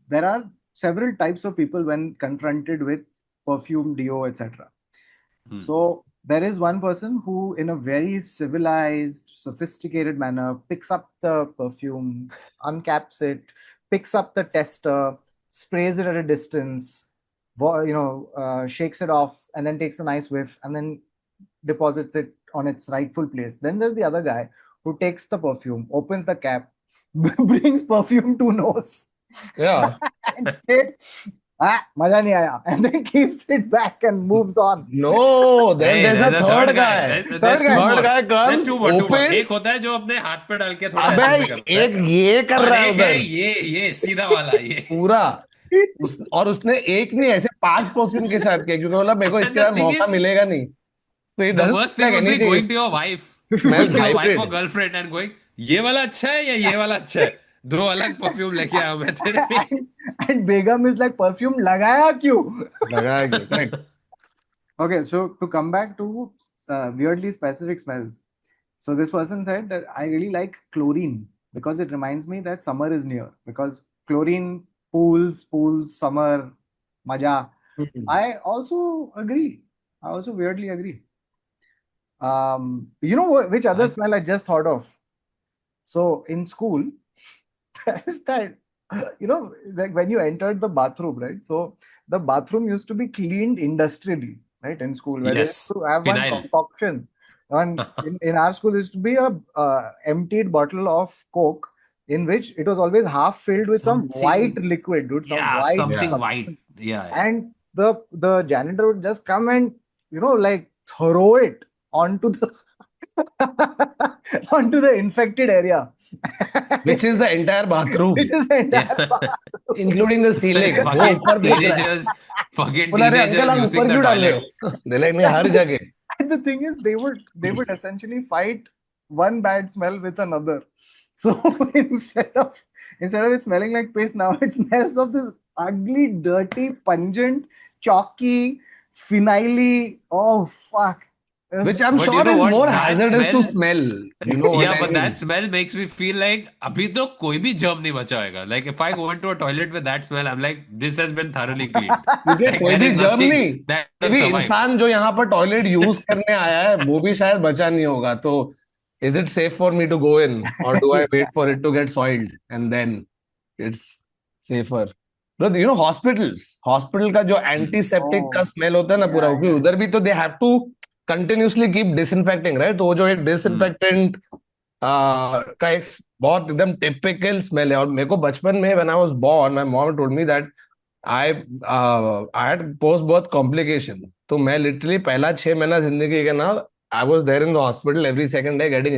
there are several types of people when confronted with perfume, deo, etc. So there is one person who, in a very civilized, sophisticated manner, picks up the perfume, uncaps it, picks up the tester, sprays it at a distance, shakes it off, and then takes a nice whiff, and then deposits it on its rightful place. Then there's the other guy who takes the perfume, opens the cap, brings perfume to nose, Yeah. and states, maza nahi aaya, and then keeps it back and moves on. No, then Hey, there's a third guy. There's two more. Third guy There's comes, two more. opens. एक होता है जो अपने हाथ पे डाल के थोड़ा अबे ऐसे से करता है. एक ये कर और रहा है एक है उधर ये सीधा वाला ये. पूरा. और उसने एक नहीं, ऐसे 5 परफ्यूम के साथ किया, क्योंकि बोला मेरे को And इसके the बाद thing मौका is, मिलेगा नहीं. So it the doesn't worst look thing like would be anything. going to your wife, Smells going to your wife or hybrid. girlfriend and going, ये वाला अच्छा है या ये वाला अच्छा है? दो अलग परफ्यूम लेके आया हूं मैं तेरे लिए. And Begum is like, perfume lagaya क्यों? लगाया गया, correct. Okay, so to come back to weirdly specific smells. So this person said that I really like chlorine because it reminds me that summer is near. Because chlorine, pools, summer, maja. I also agree. I also weirdly agree. You know which other smell I just thought of? So in school, there is that, like when you entered the bathroom, right? So the bathroom used to be cleaned industrially, right? In school, where Yes, they used to have one phenyl. concoction. And in our school, there used to be a emptied bottle of Coke in which it was always half filled with some Something- white liquid, dude. Some Yeah, white something substance. white. Yeah. And the janitor would just come and like throw it onto the onto the infected area. which is the entire bathroom, Which is the entire Yeah. bathroom. including the ceiling. वो ऊपर फेंक रहा है. Fucking बोला अरे uncle teenagers आप using ऊपर the क्यों डाल रहे toilet. हो? They're like नहीं हर जगह. And the thing is, they would essentially fight one bad smell with another. So instead of it smelling like piss, now it smells of this ugly, dirty, pungent, chalky, phenily. Oh fuck! Which I'm But you sure know is what? more That hazardous to smell, smell. You know what yeah, I but mean? that smell makes me feel like अभी तो कोई भी germ नहीं बचा होगा. Like if I go into a toilet with that smell, I'm like, this has been thoroughly cleaned. क्योंकि Like कोई there भी is जर्म nothing नहीं, that कोई have भी survived. इंसान जो यहाँ पर टॉयलेट यूज करने आया है वो भी शायद बचा नहीं होगा. तो is it safe for me to go in or do I wait for it to get soiled and then it's safer? Bro you know hospital का जो एंटीसेप्टिक का Oh, स्मेल होता है ना पूरा, yeah, क्योंकि yeah. उधर भी तो they have to continuously keep disinfecting, right? तो वो जो एक डिसइंफेक्टेंट का एक बहुत एकदम टिपिकल स्मेल है. और मेरे को बचपन में when I was born my mom told me that I I had post birth complication. तो मैं लिटरली पहला 6 महीना जिंदगी का ना I was there in the hospital every second day getting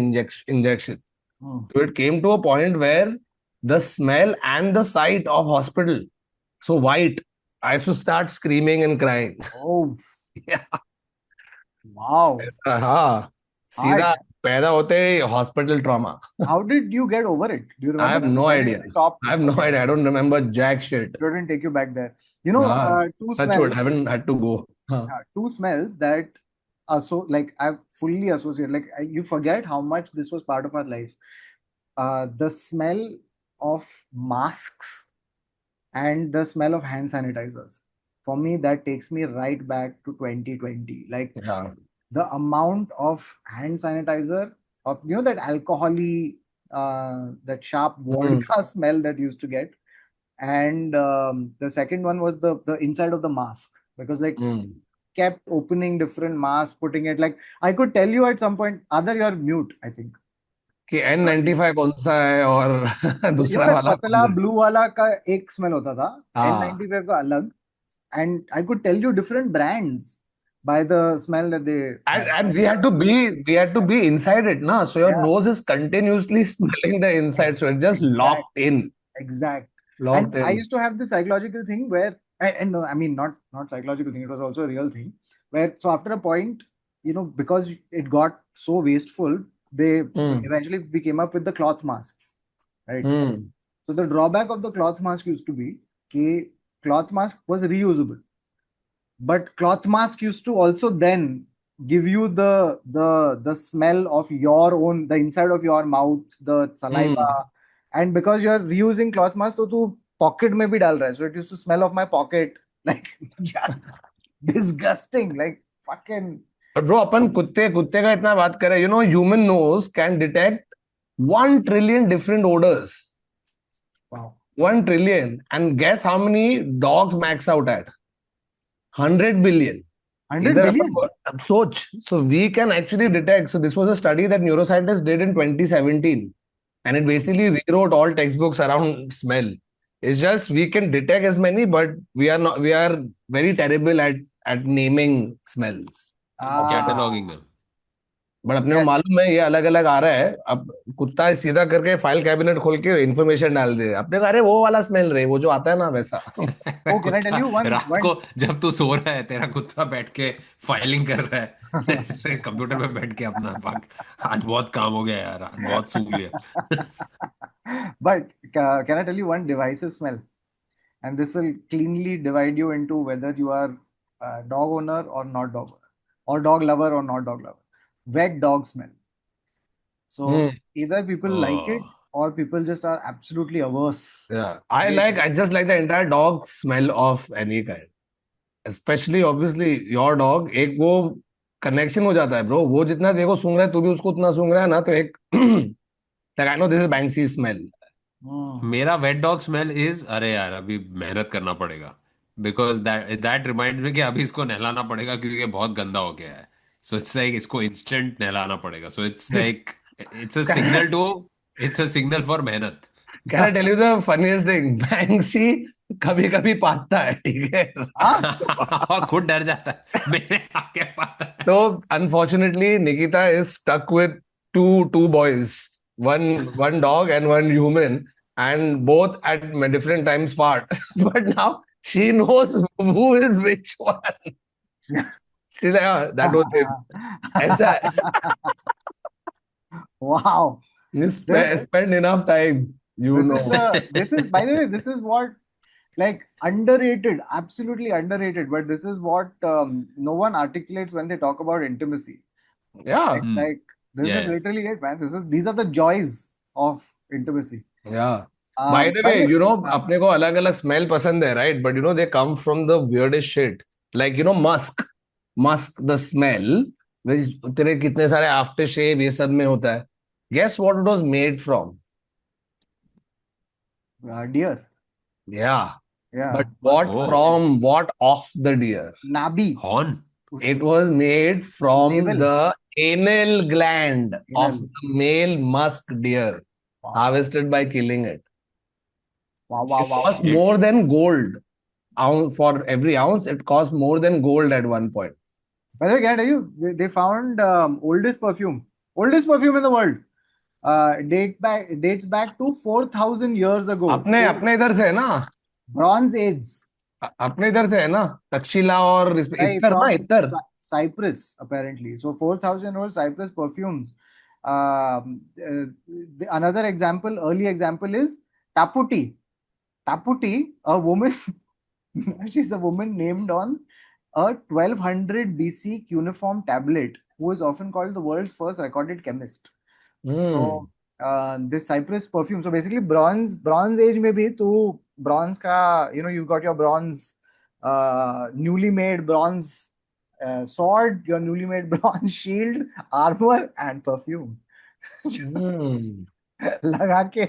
injection. Hmm. So it came to a point where the smell and the sight of hospital so white, I used to start screaming and crying. Oh, Yeah. wow. हाँ, सीधा Hard. पैदा होते ही hospital trauma. How did you get over it? Do you I have remember? no When did idea. it stop? I have no Okay. idea. I don't remember jack shit. Couldn't take you back there. हाँ, Two touch wood, smells. haven't had to go. हाँ. Two smells that are so like I've fully associated. Like you forget how much this was part of our life. The smell of masks and the smell of hand sanitizers. For me, that takes me right back to 2020. Like हाँ. the amount of hand sanitizer of that alcoholy, that sharp vodka smell that used to get. And the second one was the inside of the mask, because like Hmm. kept opening different masks, putting it like I could tell you at some point, other you're mute, I think. कि N95 कौन सा है और दूसरा that वाला पतला कौन है? blue वाला का एक smell होता था, हाँ. N95 का अलग, and I could tell you different brands by the smell that they had. And we had to be inside it, na. So your Yeah. nose is continuously smelling the inside, so it just locked in, Exact. locked And I in. used to have this psychological thing where, and no, I mean not psychological thing. It was also a real thing where, so after a point, because it got so wasteful, they Hmm. eventually we came up with the cloth masks, right? Hmm. So the drawback of the cloth mask used to be that cloth mask was reusable, but cloth mask used to also then give you the smell of your own, the inside of your mouth, the saliva, and because you're reusing cloth mask, तो तू pocket में भी डाल रहा है, so it used to smell of my pocket, like just disgusting, like fucking. But bro, अपन कुत्ते का इतना बात कर रहे हैं, human nose can detect 1 trillion different odors. Wow. 1 trillion. And guess how many dogs max out at? 100 billion. 100 इधर billion? अपन अब सोच. So we can actually detect. So this was a study that neuroscientists did in 2017, and it basically rewrote all textbooks around smell. It's just we can detect as many, but we are very terrible at naming smells. Cataloging them. But अपने को Yes. मालूम है ये अलग अलग आ रहा है. अब कुत्ता सीधा करके फाइल कैबिनेट खोल के इन्फॉर्मेशन डाल दे अपने को, अरे वो वाला स्मेल रहे, वो जो आता है ना वैसा. Oh, can I tell you one? रात को जब तू सो रहा है, तेरा कुत्ता बैठ के फाइलिंग कर रहा है कंप्यूटर पे बैठ के अपना, फक आज बहुत काम हो गया यार, आज बहुत सूख लिया. But can I tell you one divisive smell? And this will cleanly divide you into whether you are a dog owner or not dog owner, or dog lover or not dog lover. Wet dog smell. So either people like it or people just are absolutely averse. Yeah, I just like the entire dog smell of any kind. Especially obviously your dog, एक वो connection हो जाता है bro. वो जितना देखो सूंघ रहा है, तू भी उसको उतना सूंघ रहा है ना, तो एक like I know this is Banksy smell. मेरा वेट डॉग स्मेल इज, अरे यार अभी मेहनत करना पड़ेगा, बिकॉज दैट रिमाइंड्स मी कि अभी इसको नहलाना पड़ेगा क्योंकि ये बहुत गंदा हो गया है. सो इट्स लाइक इसको इंस्टेंट नहलाना पड़ेगा. So it's like it's a signal for मेहनत. Can I tell you the funniest thing? Banksy कभी कभी पाता है, ठीक है। हाँ और खुद डर जाता है मेरे आगे पाता है। तो unfortunately Nikita is stuck with two boys, one dog and one human, and both at different times fart, but now she knows who is which one. She like that was him. ऐसा है। wow. You This, spend enough time, you this is know. the this is by the way, this is what like underrated, absolutely underrated, but this is what no one articulates when they talk about intimacy. Yeah, Right? Hmm. Like this is Yeah. literally it, man. These are the joys of intimacy. yeah. By the By way, the way, अपने को अलग अलग smell पसंद है, right? But they come from the weirdest shit. Like musk, the smell, which तेरे कितने सारे after shave ये सब में होता है. Guess what it was made from? deer. Yeah, but Yeah, Oh, what of the deer? nabi. horn. It was made from Navel. the anal gland of Anal. the male musk deer, Wow. harvested by killing it. Wow, wow, It wow, cost wow. Shit. more than gold. For every ounce, it cost more than gold at one point. By the way, can I tell you, they found oldest perfume in the world. Dates back to 4,000 years ago. अपने अपने इधर से है ना, Bronze Age. अपने इधर से है ना, तक्षशिला और Right, इत्तर ना, from Ittar. Cyprus, apparently. So 4,000-old Cyprus perfumes. Another example, early example is Taputi. Taputi, a woman, she's a woman named on a 1200 BC cuneiform tablet, who is often called the world's first recorded chemist. Hmm. So this Cyprus perfume. So basically, bronze age में भी तू bronze का, you've got your bronze, newly made bronze sword, your newly made bronze shield, armor, and perfume. Hmm. लगा के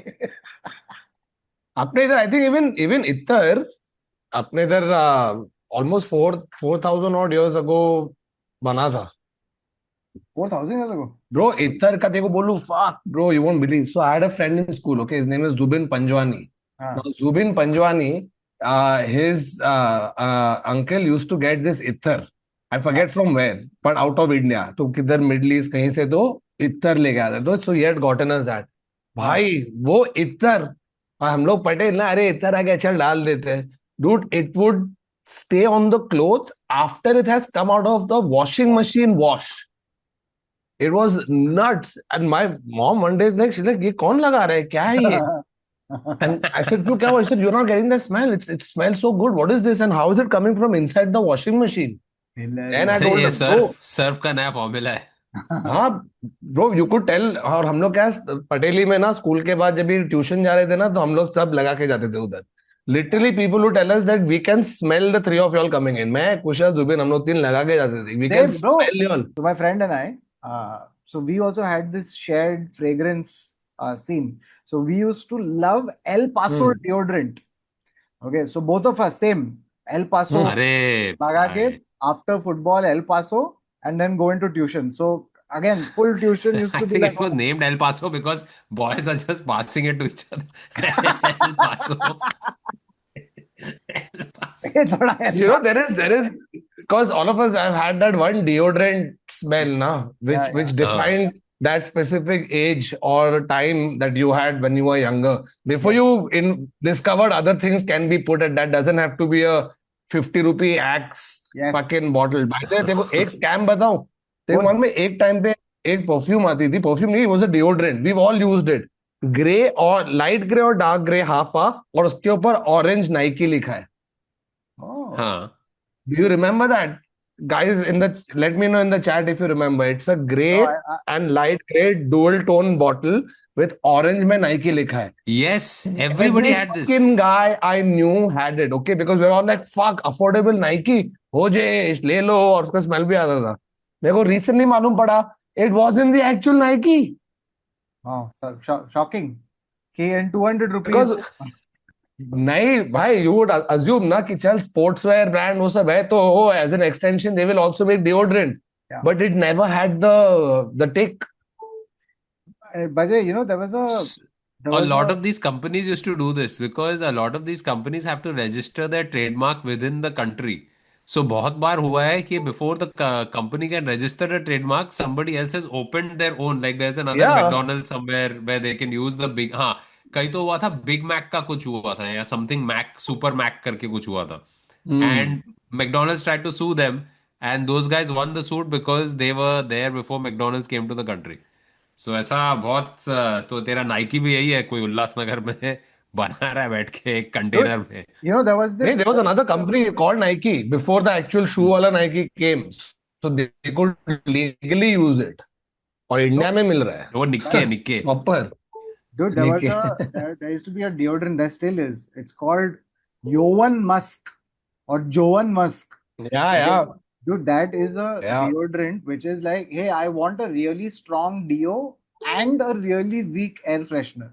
अपने इधर I think even Ittar अपने इधर ऑलमोस्ट 4,000 odd years ago बना था. 4,000 years ago. Bro, इत्तर का तेको बोलूं, fuck bro, you won't believe. So I had a friend in school, okay, his name is Zubin Panjwani. Now हाँ. Zubin Panjwani, his uncle used to get this Ittar. I forget from where, but out of India. तो किधर middle east कहीं से तो इत्तर लेके आते. तो so he had gotten us that. हाँ. भाई वो इत्तर, और हम लोग पटेल ना, अरे इत्तर आ गया चल डाल देते हैं. Dude, it would stay on the clothes after it has come out of the washing machine wash. It was nuts. And my mom one day is like, she's like, ये कौन लगा रहा है, क्या है ये? And I said, क्यों क्या हुआ? She said, you're not getting the smell. It smells so good. What is this? And how is it coming from inside the washing machine? Then I Hilarious. अरे told ये her, bro, Surf का नया formula है। हाँ bro, you could tell. और हम लोग क्या, पटेली में ना स्कूल के बाद जब भी ट्यूशन जा रहे थे ना, तो हम लोग सब लगा के जाते थे उधर. Literally people would tell us that we can smell the three of y'all coming in. मैं कुशल जुबिन हम लोग तीन लगा के जाते थे. We can Same, bro. Smell y'all. So my friend and I, so we also had this shared fragrance scene. So we used to love El Paso deodorant. Okay, so both of us, same. El Paso, अरे लगा के भाई, after football, El Paso, and then go into tuition. So again, full tuition used I to be think like, it was named El Paso because boys are just passing it to each other. El Paso. El Paso. थोड़ा You know, there is because all of us have had that one deodorant smell, na, Yeah, which yeah. defined that specific age or time that you had when you were younger. Before you discovered other things can be put at, that doesn't have to be a 50 rupee Axe Yes. fucking bottle. By the way, देखो एक scam बताऊं. देखो Good. मन में एक time पे एक perfume आती थी. परफ्यूम नहीं, was a deodorant. We've all used it. Grey और लाइट ग्रे और डार्क ग्रे हाफ हाफ, और उसके ऊपर ऑरेंज नाइकी लिखा है. Oh. हाँ, Do you remember that? Guys, let me know in the chat if you remember. It's a gray No, and light gray dual tone bottle with orange में Nike लिखा है. yes, everybody Every had this. fucking guy I knew had it, okay? Because we were all like, fuck, affordable Nike, हो जे ले लो, और उसका smell भी आता था. मेरे को recently मालूम पड़ा, it wasn't the actual Nike. Oh, so shocking. Okay, and 200 rupees. Because नहीं भाई, you would assume ना कि चल sportswear brand वो सब है, तो as an extension they will also make deodorant. Yeah. But it never had the tick. By the way, there was a there A was lot a of these companies used to do this because a lot of these companies have to register their trademark within the country. So बहुत बार हुआ है कि before the company can register a trademark, somebody else has opened their own. Like there's another Yeah. McDonald's somewhere where they can use the big. हाँ, कहीं तो हुआ था big Mac का कुछ हुआ था या समथिंग मैक सुपर मैक करके कुछ हुआ था. Hmm. And McDonald's tried to sue them, and those guys won the suit because they were there before McDonald's came to the country. सो ऐसा बहुत तो तेरा नाइकी भी यही है कोई उल्लासनगर में बना रहा है बैठ के एक dude, कंटेनर में. there was No, this there was another company called Nike before the actual shoe wala Nike came. So they could legally use it. और no, इंडिया में मिल रहा वो निक्के है निक्के. प्रॉपर. dude, निके. there used to be a deodorant, there still is. It's called Yovan Musk or Jovan Musk. Yeah, Okay. yeah, Dude, that is a yeah. deodorant which is like, hey, I want a really strong deo and a really weak air freshener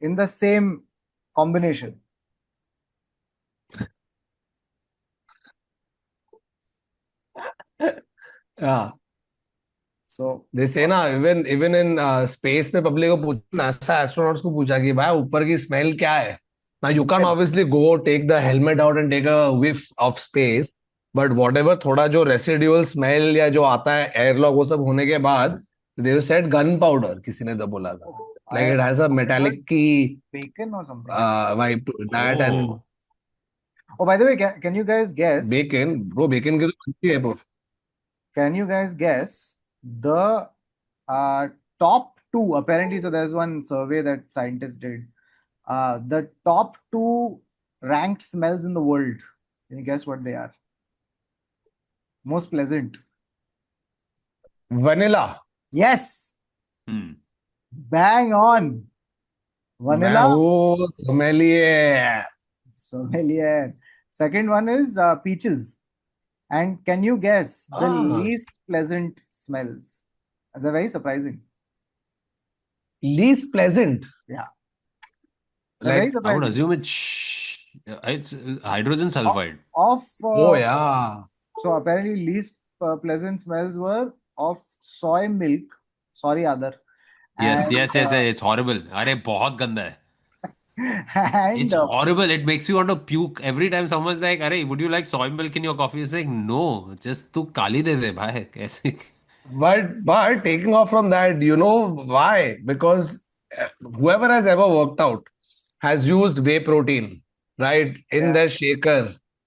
in the same combination. Yeah. So, जैसे ना even in space में public को पूछना NASA astronauts को पूछा कि भाई ऊपर की स्मेल क्या है. ना you can obviously go take the helmet out and take a whiff of space. But what ever थोड़ा जो रेसिड्यूअल स्मेल या जो आता है एयरलॉक वो सब होने के बाद दे सेड गन पाउडर किसी ने तो बोला था. Like it has a I heard metallic की bacon or something. Vibe to that and oh Oh, by the way, can you guys guess? Bacon bro bacon की तो बनती है. Can you guys guess the uh, top two? Apparently, so there's one survey that scientists did. The top two ranked smells in the world. Can you guess what they are? Most pleasant. Vanilla. Yes, bang on. मैं Vanilla, वो sommelier. sommelier. Second one is peaches. And can you guess the Ah, least pleasant smells? They're very surprising. least pleasant. Yeah, they're very Like, I would surprising. assume it's hydrogen Of, sulfide. of oh yeah. so apparently least pleasant smells were of soy milk. Sorry, other Yes, and yes, yes, it's horrible. अरे बहुत गंदा है. and It's horrible. It makes you want to puke every time someone's like, "Arey, would you like soy milk in your coffee?" It's like, no, just तू काली दे दे भाई कैसे. But taking off from that, you know why? Because whoever has ever worked out has used whey protein, right, in yeah. their shaker,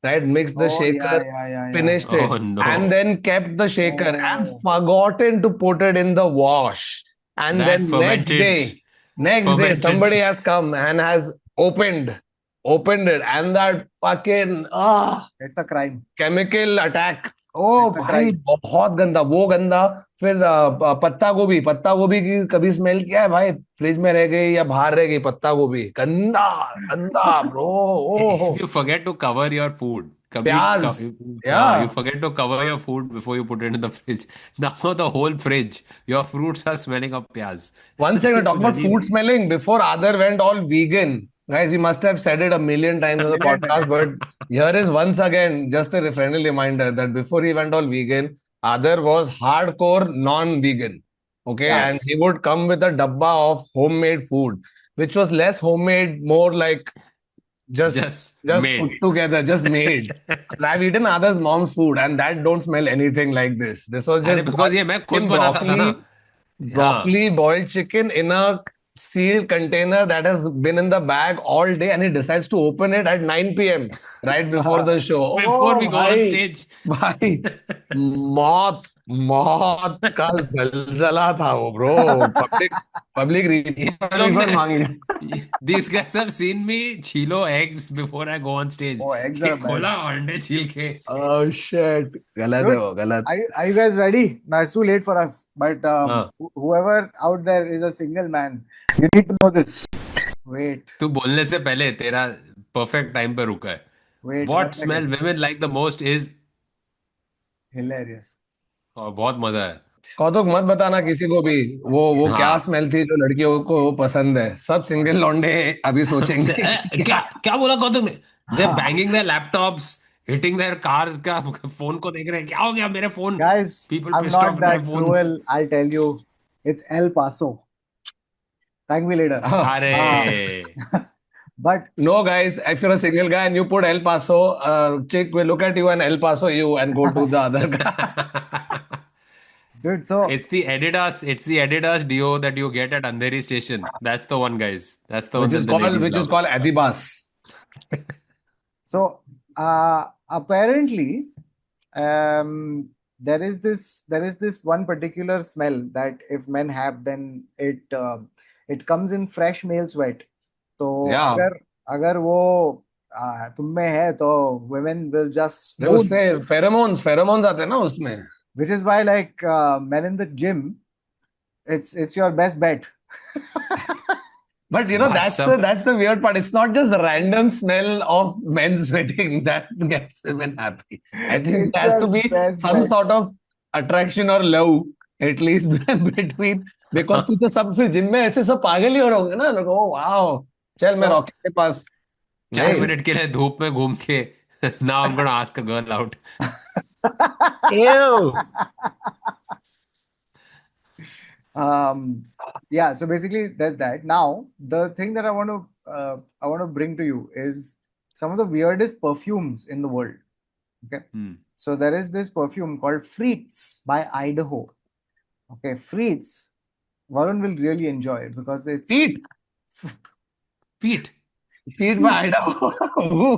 right? Mixed the Oh shaker, yeah. finished Oh it, and no, then kept the shaker and Oh, forgotten to put it in the wash. And that then fermented, next day, fermented. somebody has come and has opened it, and that fucking it's a crime. Chemical attack. Oh It's a भाई crime. बहुत गंदा वो गंदा. फिर पत्ता गोभी की कभी स्मेल किया है भाई. फ्रिज में रह गई या बाहर रह गई पत्ता गोभी गंदा गंदा ब्रो. If ओहो. you forget to cover your food, प्याज. या. हाँ, you forget to cover your food before you put it in the fridge. Now the whole fridge, your fruits are smelling of pyaz. One second, talk कुछ about अजीब. food smelling before Adar went all vegan. Guys, you must have said it a million times on the podcast, but here is once again just a friendly reminder that before he went all vegan, Adar was hardcore non-vegan. Okay, Yeah. and Yes, he would come with a dabba of homemade food, which was less homemade, more like just just just put made. together, just made. I've eaten Adar's mom's food, and that don't smell anything like this. This was अरे just because ये मैं खुद boiled बनाता था ना. हाँ. boiled chicken in a sealed container that has been in the bag all day, and he decides to open it at 9 p.m. right before the show. Before Oh, we go on भाई, stage. भाई, मौत मौत का जलजला था वो bro. Public ये लोग refund मांगी. ने these guys have seen me छीलो eggs before I go on stage. Oh, eggs ये are bad. खोला अंडे छील के. Oh shit, गलत है Dude, वो गलत. are you guys ready? Now it's too late for us, but हाँ. whoever out there is a single man, you need to know this. Wait, तू बोलने से पहले तेरा perfect time पे रुका है. wait, What one smell second. women like the most is. Hilarious. और बहुत मजा है. कौतुक मत बताना किसी को भी. वो क्या हाँ. स्मेल थी जो लड़कियों को पसंद है. सब सिंगल लौंडे अभी सोचेंगे कि क्या क्या. क्या बोला कौतुक ने. They're banging their laptops, hitting their cars का फोन को देख रहे हैं. क्या हो गया मेरे phone. Guys, People I'm pissed not off at my that phones. cruel. I'll tell you, it's El Paso. Thank me later. अरे But No, guys, if you're a single guy and you put El Paso, chick will look at you and El Paso you and go to the other guy. dude, so It's the Adidas Dio that you get at Andheri station. That's the one, guys. That's the one which is that the called ladies which is love. called Adibas. so apparently, there is this one particular smell that if men have, then it comes in fresh male sweat. तो Yeah, अगर अगर वो तुम में है तो women will just नहीं smooth, उससे फेरोमोन्स आते हैं ना उसमें. which is why like men in the gym, it's your best bet. But Baat sab that's the weird part. It's not just the random smell of men sweating that gets women happy. I think It's there has to your be best some bet. sort of attraction or love at least between, because तू तो सब फिर gym में ऐसे सब पागल ही हो रहे होंगे ना लोग. ओ वाओ, चल मैं So रॉकी के पास. 4 मिनट के लिए धूप में घूम के now I'm gonna ask a girl out. Ew. um yeah, so basically there's that. Now the thing that I want to bring to you is some of the weirdest perfumes in the world. Okay, Hmm. so there is this perfume called Fritz by Idaho. Okay, Fritz, Varun will really enjoy because it's Feet. Pete. Feet by Idaho.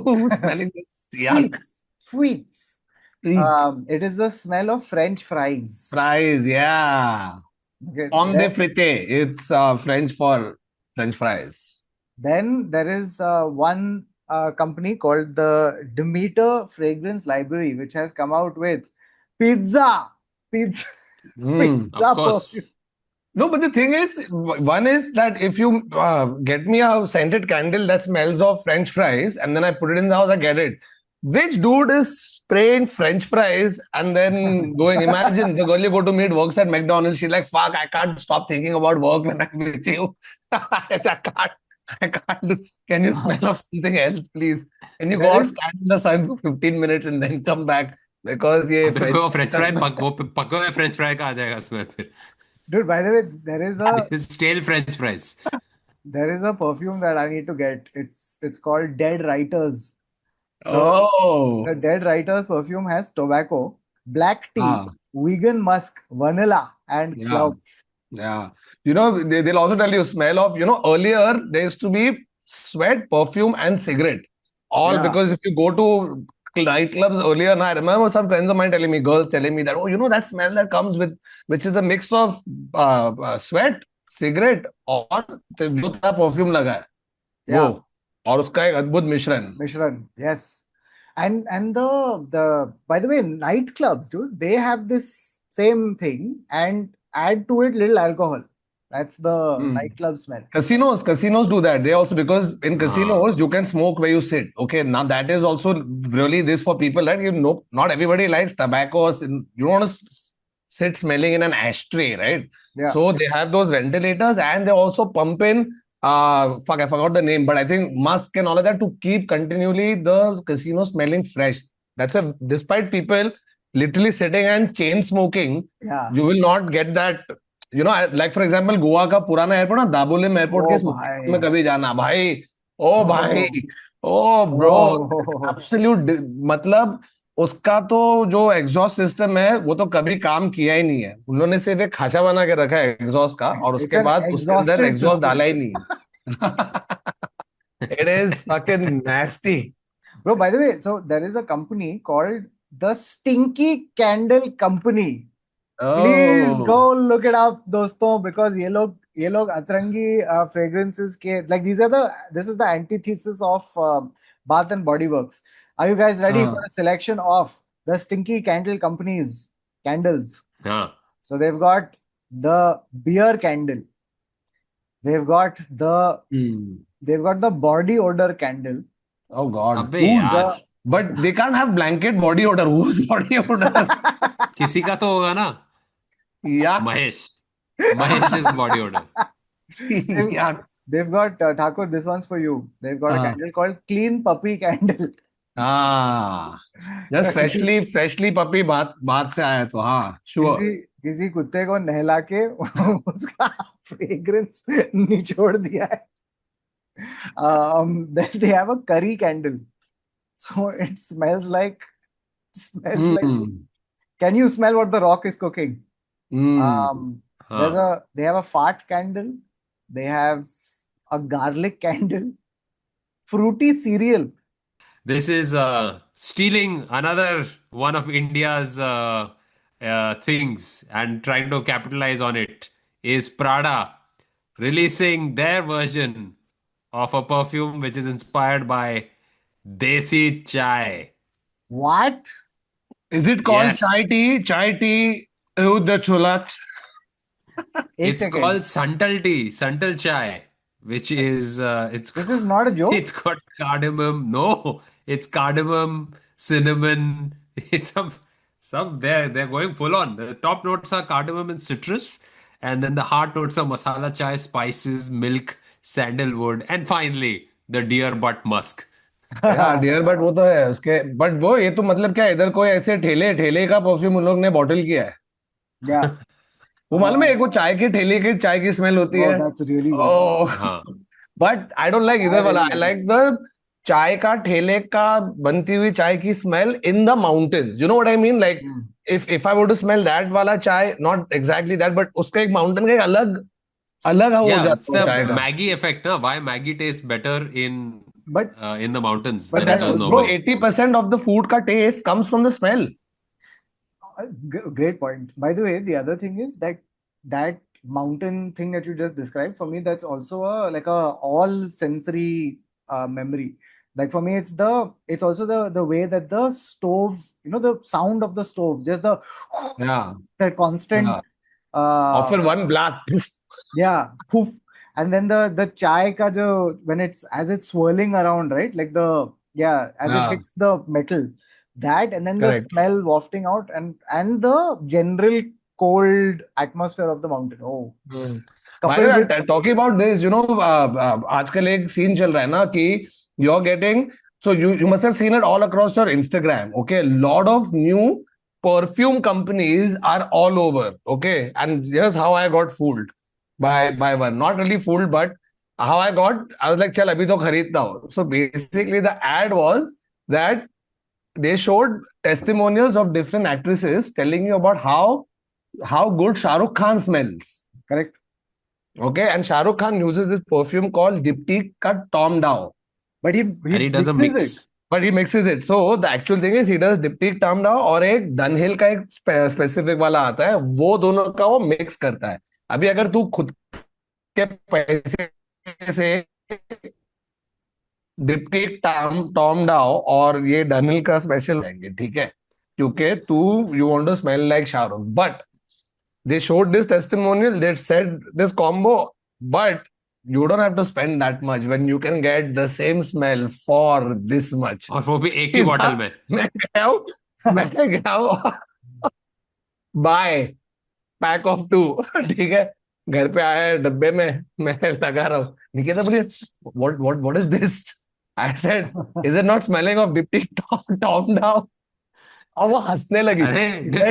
Who's smelling this? Yuck. Fritz. Fritz. Feet. It is the smell of French fries. Fries, yeah. Okay, Pomme de frite. It's French for French fries. then there is one company called the Demeter Fragrance Library, which has come out with pizza, pizza, Mm. Of pizza course. perfume. No, but the thing is, one is that if you get me a scented candle that smells of French fries and then I put it in the house, I get it. Which dude is spraying French fries and then going? Imagine the girl you go to meet works at McDonald's. She's like, "Fuck, I can't stop thinking about work when I'm with you. I can't. I can't. Can you smell of something else, please? Can you go There out, is, stand in the sun for 15 minutes and then come back because ये अबे French वो French का fry smell." वो पका हुआ French fry का आ जाएगा उसमें फिर dude, by the way, stale French fries. there is a perfume that I need to get. It's called Dead Writers. So Oh, the Dead Writers perfume has tobacco, black tea, ah, vegan musk, vanilla, and yeah. cloves. Yeah. They'll also tell you smell of, earlier there used to be sweat, perfume, and cigarette. All Yeah. because if you go to nightclubs earlier, and I remember some friends of mine telling me, girls telling me that, oh, that smell that comes with, which is a mix of sweat, cigarette, और जो तेरा perfume लगा है, Yeah. वो, और उसका एक अद्भुत मिश्रण. Mishran, yes. And the by the way, nightclubs, dude, they have this same thing and add to it little alcohol. That's the Hmm. nightclub smell. Casinos do that. They also, because in हाँ. casinos you can smoke where you sit. Okay, now that is also really this for people that not everybody likes tobacco. You don't want to sit smelling in an ashtray, right? Yeah. So they have those ventilators and they also pump in fuck, I forgot the name, but I think musk and all of that to keep continually the casino smelling fresh. That's why despite people literally sitting and chain smoking, Yeah. you will not get that. Like for example, Goa का पुराना airport ना, Dabolim airport के Oh smoking bhai. में कभी जाना भाई. ओ भाई, Oh. ओ bro, Oh. Absolute. मतलब उसका तो जो एग्जॉस्ट सिस्टम है वो तो कभी काम किया ही नहीं है. उन्होंने सिर्फ एक खाचा बना के रखा है एग्जॉस्ट का और It's उसके an बाद उसके अंदर exhausted एग्जॉस्ट system. डाला ही नहीं है. It is fucking nasty. Bro, by the way, so there is a company called the Stinky Candle Company. Please Oh, go look it up, दोस्तों, because ये लोग अतरंगी fragrances के like this is the antithesis of Bath and Body Works. Are you guys ready for a selection of the Stinky Candle Company's candles? हाँ. So they've got the beer candle. They've got the body odor candle. oh God. अबे Who's यार But they can't have blanket body odor. Whose body odor? किसी का तो होगा ना. Yeah. Mahesh's body odor. Yeah. They've got Thakur, this one's for you. They've got a Ah. candle called Clean Puppy Candle. Just freshly puppy बात से आया तो हाँ, sure. किसी कुत्ते को नहला के उसका fragrance निचोड़ दिया है. Then they have a curry candle, so it smells like. Hmm. Can you smell what the Rock is cooking? Hmm. They have a fart candle. They have a garlic candle. Fruity cereal. This is stealing another one of India's things and trying to capitalize on it. Is Prada releasing their version of a perfume which is inspired by Desi Chai? What? Is it called chai Yes, tea? Chai tea with the chola. एक it's second. called Santal tea, Santal Chai, which is This is not a joke. it's got cardamom. No, it's cardamom, cinnamon. It's some they're going full on. The top notes are cardamom and citrus, and then the heart notes are masala chai, spices, milk, sandalwood, and finally the deer butt musk. यार dear but वो तो है उसके but वो ये तो मतलब क्या इधर कोई ऐसे ठेले ठेले का परफ्यूम उन लोग ने बॉटल किया है Yeah. वो मालूम है एक वो चाय के ठेले की चाय की स्मेल होती Oh, है that's really good. ओह हाँ but I don't like I इधर वाला really I like it. Like the चाय का ठेले का बनती हुई चाय की smell in the mountains you know what I mean like Hmm. If I would to smell that वाला चाय नॉट एग्जैक्टली दैट बट उसका एक माउंटेन का एक अलग अलग हो Yeah, it's जाता है the चाय का Maggie effect, na? Why Maggie tastes better But in the mountains but than it that's does bro also normally. 80% of the food का taste comes from the smell a great point. By the way, the other thing is that mountain thing that you just described, for me, that's also a like a all sensory memory. Like for me, it's also the way that the stove, the sound of the stove, just the या that constant और uh फिर one blast yeah, poof. And then the chai ka jo, when it's swirling around, right? Like as it या hits the metal, that and then the correct smell wafting out and the general cold atmosphere of the mountain. Oh, by the coupled with way talking about this you know आजकल एक scene चल रहा है ना कि you are getting so you must have seen it all across your Instagram okay lot of new perfume companies are all over okay and here's how I got fooled by one not really fooled but how I was like chal abhi to kharidta ho so basically the ad was that they showed testimonials of different actresses telling you about how good Shah Rukh Khan smells. correct. Okay, and Shah Rukh Khan uses this perfume called Diptyque ka Tom Dow, But he And he does a mixes it. mix. but he mixes it. So the actual thing is he does Diptyque Tom Dow और एक Dunhill का एक specific वाला आता है वो दोनों का वो मिक्स करता है अभी अगर तू खुद के पैसे से डिप्टिक टॉम डाउ और ये डनिल का स्पेशल लेंगे ठीक है क्योंकि तू you want to smell like Shahrukh but they showed this testimonial they said this combo but you don't have to spend that much when you can get the same smell for this much और वो भी एक ही सीधा bottle में. मैं गया हूँ bye pack of to ठीक है घर पे आया है डब्बे में मैं लगा रहा हूँ निकिता बोली what is this I said is it not smelling of deputy Tom डाउ और वो हंसने लगी अरे,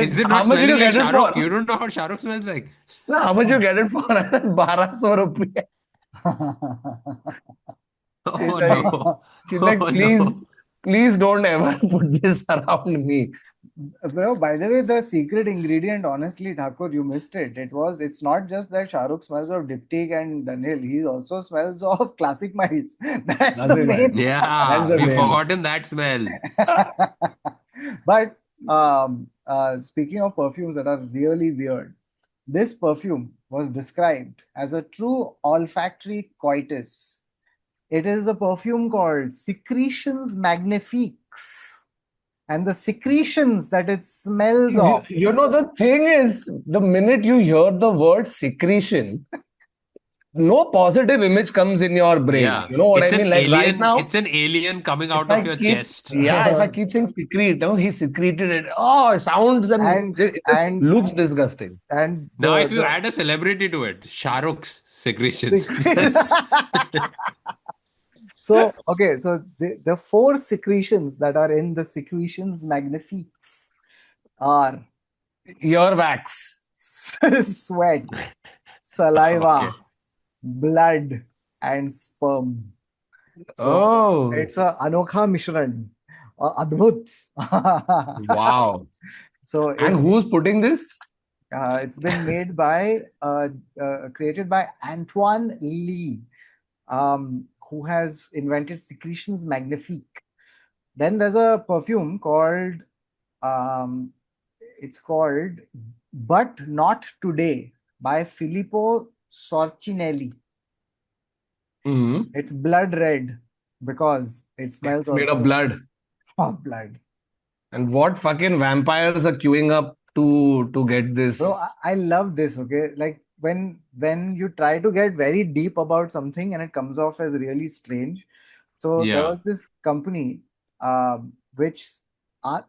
is it how not much did smelling you like get it Shah Rukh? For You don't know how Shah Rukh smells like. How much you get it for 1200 रुपये Oh like no. she's like Oh please no. please don't ever put this around me Bro, by the way, the secret ingredient, honestly, Thakur, you missed it. It's not just that Shah Rukh smells of Diptyque and Dunhill. He also smells of classic miles. That's that's the it man main that's Yeah, the we've main forgotten that smell. But speaking of perfumes that are really weird, this perfume was described as a true olfactory coitus. It is a perfume called Secretions Magnifiques. And the secretions that it smells of. you know the thing is the minute you hear the word secretion no positive image comes in your brain Yeah, you know what I it's an mean like right alien. now It's an alien coming if out I of your keep chest. yeah if I keep saying secrete no he secreted it oh it sounds and and it just and looks disgusting and Now, the if you add a celebrity to it, Shah Rukh's secretions. the so okay, so the four secretions that are in the secretions magnifiques are earwax sweat, saliva, Okay. blood, and sperm. So Oh, it's a anokha mishran, adbhut. wow. So And who's putting this? it's been made by created by Antoine Lee, who has invented Secretions Magnifique. Then there's a perfume called it's called But Not Today by Filippo Sorcinelli. Hmm. It's blood red because it smells It's made of also blood. of blood. And what fucking vampires are queuing up to get Bro, this? I love this, okay? Like when you try to get very deep about something and it comes off as really strange. So there Yeah. was this company which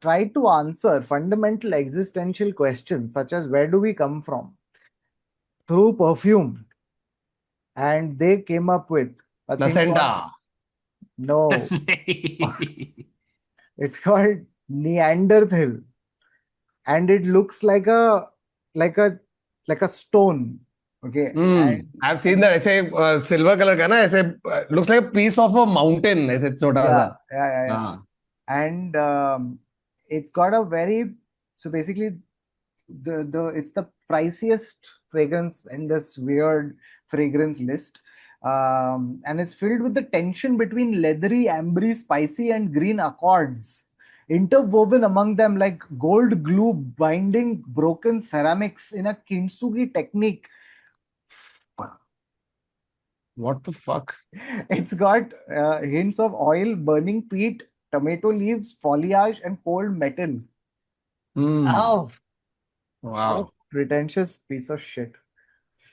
tried to answer fundamental existential questions such as where do we come from through perfume, and they came up with a thing called Placenta. no, it's called Neanderthal, and it looks like a like a stone, okay, I've seen and that. ऐसे silver colour का ना ऐसे looks like a piece of a mountain ऐसे छोटा सा. yeah. हाँ. And it's got a very, so basically the it's the priciest fragrance in this weird fragrance list, and it's filled with the tension between leathery, ambery, spicy, and green accords interwoven among them like gold glue binding broken ceramics in a kintsugi technique. What the fuck? It's got hints of oil, burning peat, tomato leaves, foliage, and cold metal. Hmm. Oh, what a Wow. pretentious piece of shit.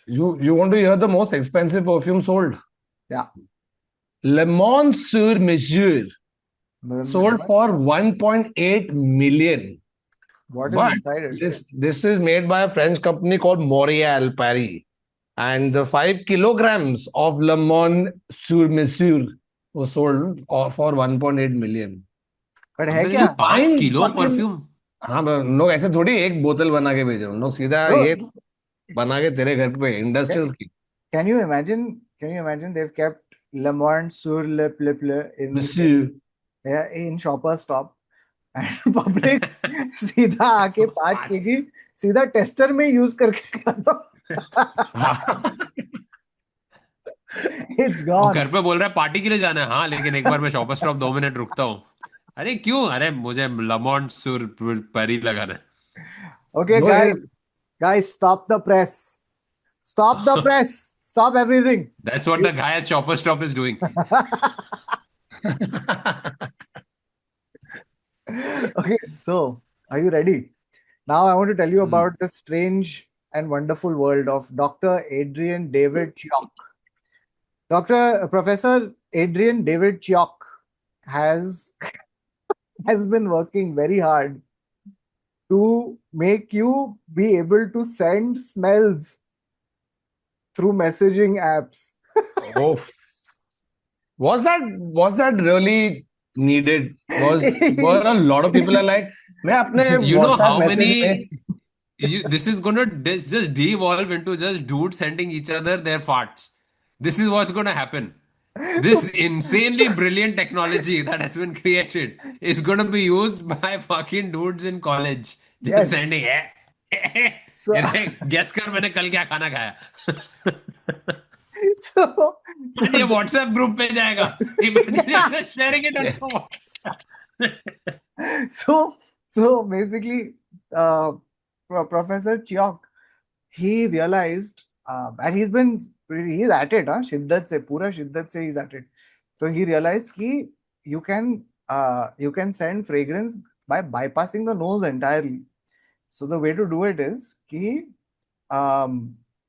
You want to hear the most expensive perfume sold? Yeah. Le Monde sur Mesure sold for 1.8 million. What is But inside it? this is made by a French company called L'Oréal Paris. And the 5 kilograms of Le Monde sur Mesure was sold for 1.8 million. But है अबे क्या? लेकिन 5 kilo Fucking perfume. हाँ लोग ऐसे थोड़ी एक बोतल बना के भेज रहे हैं लोग सीधा ये Bro, बना के तेरे घर पे इंडस्ट्रियल की. can you imagine? Can you imagine they've kept Le Monde sur le Monsieur. in Shopper Stop and public सीधा आके 5 kg सीधा टेस्टर में यूज करके खा दो. It's वो gone. घर पे बोल रहा है पार्टी के लिए जाना है. हाँ लेकिन एक बार मैं शॉपर स्टॉप 2 मिनट रुकता हूँ. अरे क्यों? अरे मुझे लमोंट सुर परी लगाना Okay, No, guys, stop the press. Stop the है. press. Stop everything. That's what the guy at Chopper Stop is doing. Okay, so are you ready? Now I want to tell you Hmm. about the strange and wonderful world of Dr. Adrian David Chioc. Professor Adrian David Chioc has has been working very hard to make you be able to send smells through messaging apps. oh, was that really needed? Were a lot of people are like मैं अपने You know WhatsApp how message में. many this is gonna just devolve into just dudes sending each other their farts. This is what's gonna happen. This insanely brilliant technology that has been created is gonna be used by fucking dudes in college. Just Yes. sending So, guess कर मैंने कल क्या खाना खाया. so, And ये WhatsApp group पे जाएगा. Imagine you're just sharing it on WhatsApp. so basically, Professor Chiok, he realized, and he's at it, shiddat se, pura shiddat se he's at it. So he realized कि you can send fragrance by bypassing the nose entirely. So the way to do it is कि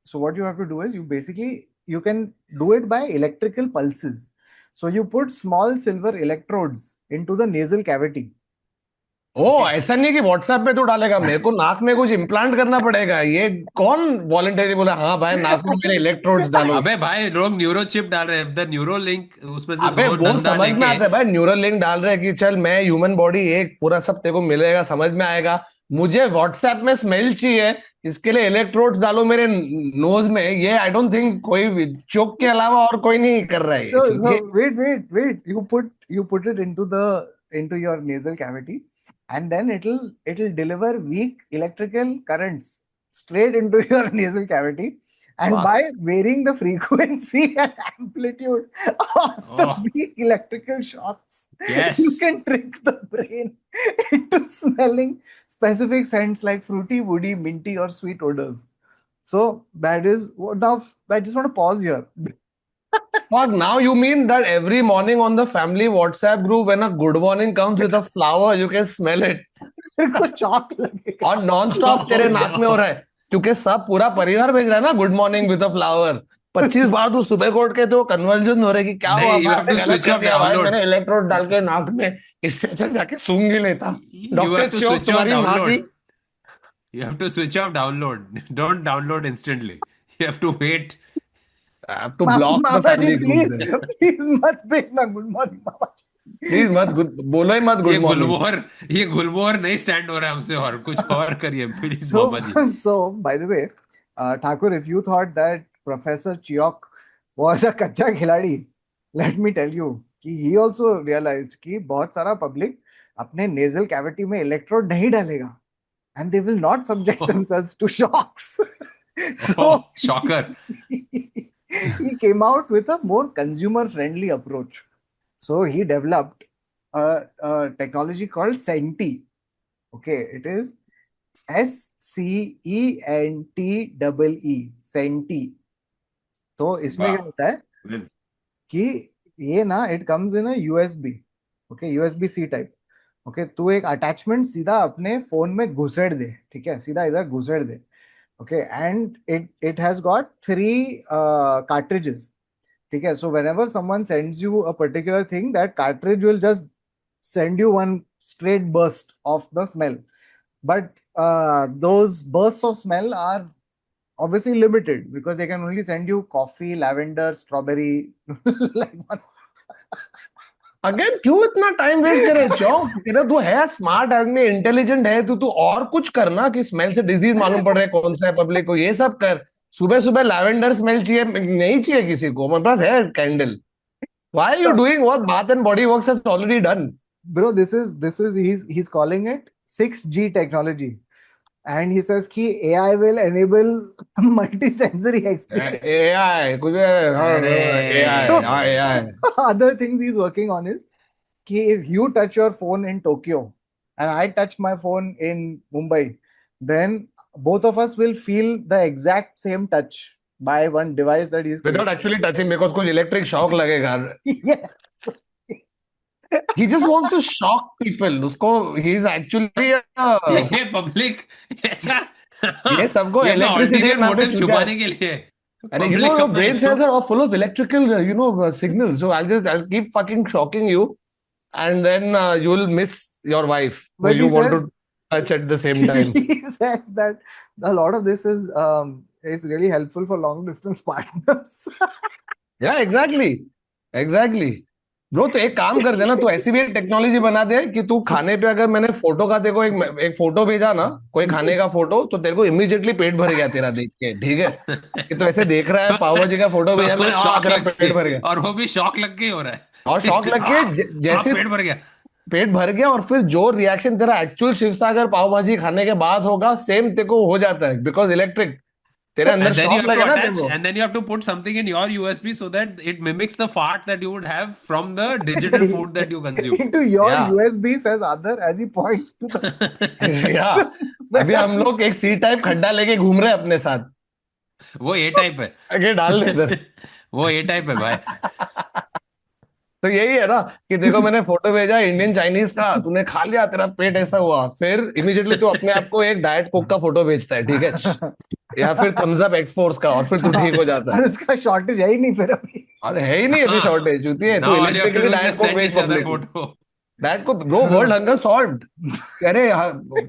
so what you have to do is you can do it by electrical pulses. So you put small silver electrodes into the nasal cavity. ओ ऐसा नहीं कि WhatsApp पे तो डालेगा मेरे को नाक में कुछ इम्प्लांट करना पड़ेगा. ये कौन वॉलंटरी बोला हाँ भाई नाक में मेरे इलेक्ट्रोड्स डालो. अबे भाई लोग न्यूरो चिप डाल रहे हैं. द न्यूरो लिंक उसमें से अबे दो वो डंडा समझ में लेके. आता है भाई न्यूरल लिंक डाल रहे हैं कि चल मैं ह्यूमन बॉडी एक पूरा सब तेरे को मिलेगा समझ में आएगा. मुझे व्हाट्सएप में स्मेल चाहिए, इसके लिए इलेक्ट्रोड्स डालो मेरे नोज में, ये आई डोंट थिंक कोई भी चोक के अलावा और कोई नहीं कर रहा है ये चूतिए। So wait. You put it into your nasal cavity, and then it'll deliver weak electrical currents straight into your nasal cavity. And वाह। by varying the frequency and amplitude of the Oh, weak electrical shocks, you yes. can trick the brain into smelling specific scents like fruity, woody, minty, or sweet odors. So that is now. I just want to pause here. Fuck, now you mean that every morning on the family WhatsApp group, when a good morning comes with a flower, you can smell it. तेरे को shock लगेगा। और non stop तेरे Oh, नाक में हो no. रहा है, क्योंकि सब पूरा परिवार भेज रहा है ना good morning with a flower. 25 बार तू सुबह को उठ के तो कन्वर्जन हो रहा है कि क्या हुआ नहीं, you भाई, have मैंने to गलत switch कर off दिया भाई, download. मैंने इलेक्ट्रोड डाल के नाक में, इससे अच्छा जाके सूंघ ही लेता। You doctor have to Chowk switch off तुम्हारी माँ की। download. You have to switch off download. Don't download instantly. You have to wait. To block the mama ji family group. Please मत भेजना गुड मॉर्निंग मामा जी। प्लीज मत बोलो ही मत गुड ये मॉर्निंग। गुलमोहर ये गुलमोहर नहीं स्टैंड हो रहा है हमसे, और कुछ और करिए please So, mama ji. so by the way, Thakur, if you thought that Professor Chiok was a कच्चा खिलाड़ी, let me tell you कि he also realized कि बहुत सारा पब्लिक अपने nasal cavity में इलेक्ट्रोड नहीं डालेगा, and they will not subject themselves to shocks. So Oh, shocker. he came out with a more consumer friendly approach. So he developed a technology called Senti. Okay, it is SCENTEE, Senti. तो इसमें क्या Wow. होता है कि ये ना it comes in USB, okay, USB C type. Okay, तू एक अटैचमेंट सीधा अपने फोन में घुसेड़ दे, ठीक है, सीधा इधर घुसेड़ दे। Okay, and it has got 3 cartridges, ठीक है। So whenever someone sends you a particular thing, that cartridge will just send you one straight burst of the smell. But those bursts of smell are obviously limited because they can only send you coffee, lavender, strawberry, like one. Again क्यों इतना time waste करे चौक, तेरा तू है smart आदमी, intelligent है तू और कुछ करना कि स्मेल से डिजीज मालूम पड़ रहा है कौन सा है पब्लिक को, ये सब कर। सुबह सुबह लैवेंडर स्मेल चाहिए, नहीं चाहिए किसी को, मेरे पास है candle. Why are you doing what Bath and Body Works has already done? Bro, this is he's calling it 6G technology, and he says कि AI will enable multi-sensory experience. AI कुछ अरे एआई, So हाँ AI. other things he's working on is कि if you touch your phone in Tokyo and I touch my phone in Mumbai, then both of us will feel the exact same touch by one device that he's without created. Actually touching, because कुछ electric shock लगेगा। Yes. he just wants to shock people, उसको he is actually ये public ऐसा ये सबको ये अपना electricity ulterior नाम पे मोटिव छूटा है। छुपाने के लिए And you पब्लिक know, अपना brain cells इसको are all full of electrical, signals. So I'll keep fucking shocking you, and then you'll miss your wife, who But you he want says to touch at the same time. he says that a lot of this is really helpful for long distance partners. Yeah, exactly. Bro तो एक काम कर देना, तू ऐसी भी एक technology बना दे कि तू खाने पे, अगर मैंने फोटो का देखो एक फोटो भेजा ना, कोई खाने का फोटो, तो तेरे को इमीडिएटली पेट भर गया तेरा देख के, ठीक है, कि तो ऐसे देख रहा है पाव भाजी का फोटो भेजा वो मैंने, शॉक तेरा लग के, पेट भर गया। और वो भी शॉक लग के ही हो रहा है और शौक लग के जैसे पेट भर गया। पेट भर गया, और फिर जो रिएक्शन तेरा एक्चुअल शिव सागर पाव भाजी खाने के बाद होगा, सेम तेरे को हो जाता है, बिकॉज इलेक्ट्रिक तेरे अंदर And then you शौक have to लगे ना तेरे attach, को। and then you have to put something in your USB so that it mimics the fart that you would have from the digital food that you consume. Into your या USB, says Adar as he points to the. या अभी हम लोग एक सी type खड्डा लेके घूम रहे हैं अपने साथ, वो ए टाइप है आगे डाल दे इधर। वो ए टाइप है भाई। तो यही है ना कि देखो मैंने फोटो भेजा इंडियन चाइनीज का, तूने खा लिया, तेरा पेट ऐसा हुआ, फिर इमीडिएटली तू अपने आप को एक डाइट कोक का फोटो भेजता है, ठीक है, या फिर थम्स अप एक्स फोर्स का, और फिर तू ठीक हो जाता है। और उसका शॉर्टेज है ही नहीं फिर अभी। अरे है ही नहीं अभी हाँ, शॉर्टेज, जूती है, तू now all you have to electrically do is diet just coke send भेज each other public photo. Diet को। Bro world hunger solved. अरे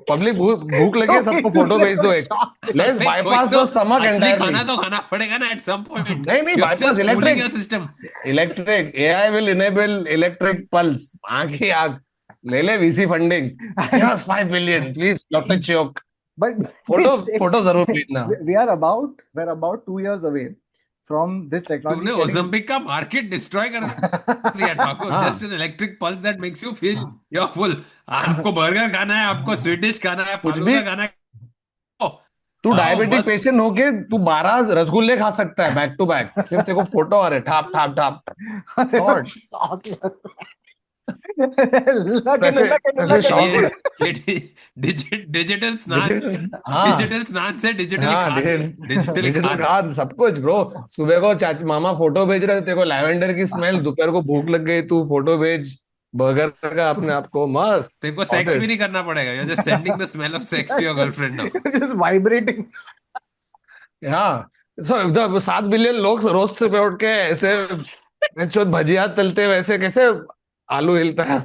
पब्लिक भूख लगी है, सबको फोटो भेज दो एक, लेट्स भाई कोई बाईपास तो द स्टमक असली एंटायरली। खाना तो खाना पड़ेगा ना at some point. नहीं You're bypass just fooling electric, your system. Electric AI will enable electric pulse, आंख ही आंख, ले ले VC funding, yes 5 billion please doctor choke, But photo it's photo जरूर भेजना. we're about 2 years away from this technology तूने getting. ओजम्पिक का market destroy कर दिया ठाकुर. हाँ, just an electric pulse that makes you feel you are full. आपको burger खाना है, आपको स्वीट डिश खाना है, कुछ भी. फालूदा खाना है, ओ, तू आओ डायबिटिक मस्त. पेशेंट होके तू 12 रसगुल्ले खा सकता है बैक टू बैक, सिर्फ तेरे को फोटो आ रहे ठाप ठाप ठाप. शॉर्ट. Lucky, पैसे lucky, पैसे lucky. शॉक. ये डिजिटल स्नान. हाँ. डिजिटल स्नान से डिजिटल हाँ, Khan. Digital digital digital Khan. खाद सब कुछ ब्रो. सुबह को चाचा मामा फोटो भेज रहे थे तेरे को लैवेंडर की स्मेल, दोपहर को भूख लग गई तू फोटो भेज बर्गर का अपने आप को, मस्त. तेरे को सेक्स भी Sorted. नहीं करना पड़ेगा. You just sending the smell of sex to your girlfriend now. Just vibrating. हाँ. सो 7 बिलियन लोग रोज सुबह उठ के ऐसे जो भजिया तलते वैसे कैसे आलू हिलता है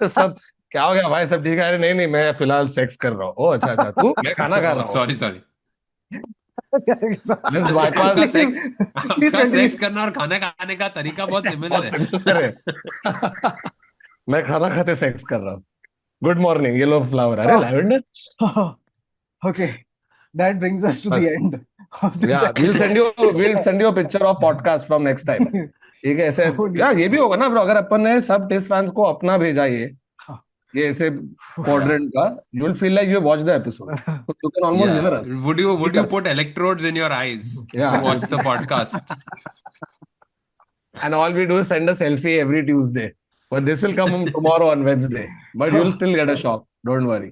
सब. क्या हो गया भाई, सब ठीक है? अरे नहीं नहीं, मैं फिलहाल सेक्स कर रहा हूँ. ओ अच्छा अच्छा, तू, मैं खाना खा रहा हूँ. Sorry sorry. लेट्स आपका बाईपास. सेक्स Please आपका continue. सेक्स करना और खाना खाने का तरीका बहुत सिमिलर बहुत है. सिमिलर है. मैं खाना खाते सेक्स कर रहा हूँ. गुड मॉर्निंग येलो फ्लावर, अरे Oh, lavender. okay, that brings us to the बस. end of this या episode. Will send you picture of podcast from next time. ठीक है ऐसे. Good. या ये भी होगा ना ब्रो, अगर अपन ने सब टेस्ट फैंस को अपना भेजा ये ऐसे क्वाड्रेंट का, you will feel like you watch the episode, you can almost Yeah. Here us. Would you put electrodes in your eyes Yeah. to watch the podcast? And all we do is send a selfie every Tuesday. But this will come tomorrow on Wednesday. But you'll still get a shock. Don't worry.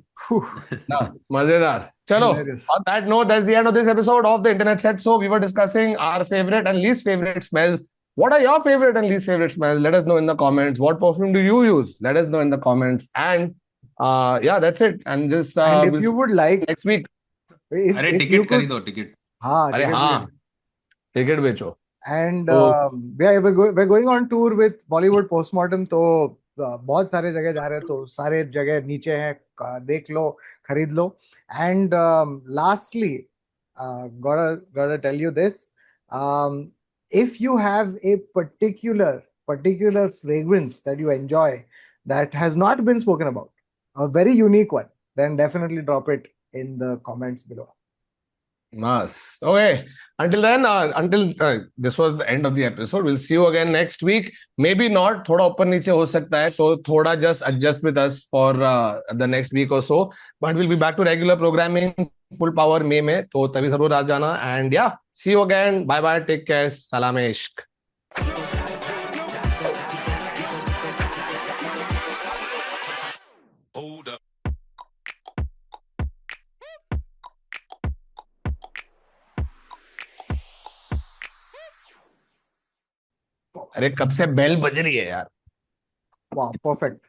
ना, मजेदार. चलो. Hilarious. On that note, that's the end of this episode of the Internet Set. So we were discussing our favorite and least favorite smells. What are your favorite and least favorite smells? Let us know in the comments. What perfume do you use? Let us know in the comments. And yeah, that's it. And just And if we'll you see would you like, next week. अरे if you ticket could, खरीदो ticket. हाँ, अरे ticket हाँ, ticket. Ticket बेचो. And तो we're going on tour with Bollywood Postmortem. तो बहुत सारे जगह जा रहे हैं, तो सारे जगह नीचे हैं, देख लो, खरीद लो. And lastly, gotta tell you this. If you have a particular fragrance that you enjoy that has not been spoken about, a very unique one, then definitely drop it in the comments below. Nice. Okay. Until then, this was the end of the episode. We'll see you again next week. Maybe not. थोड़ा ऊपर नीचे हो सकता है, तो थोड़ा just adjust with us for the next week or so. But we'll be back to regular programming, full power May में. तो तभी जरूर आ जाना. And yeah, see you again. Bye bye. Take care. Salam ishq. अरे कब से bell बज रही है यार. Wow, perfect.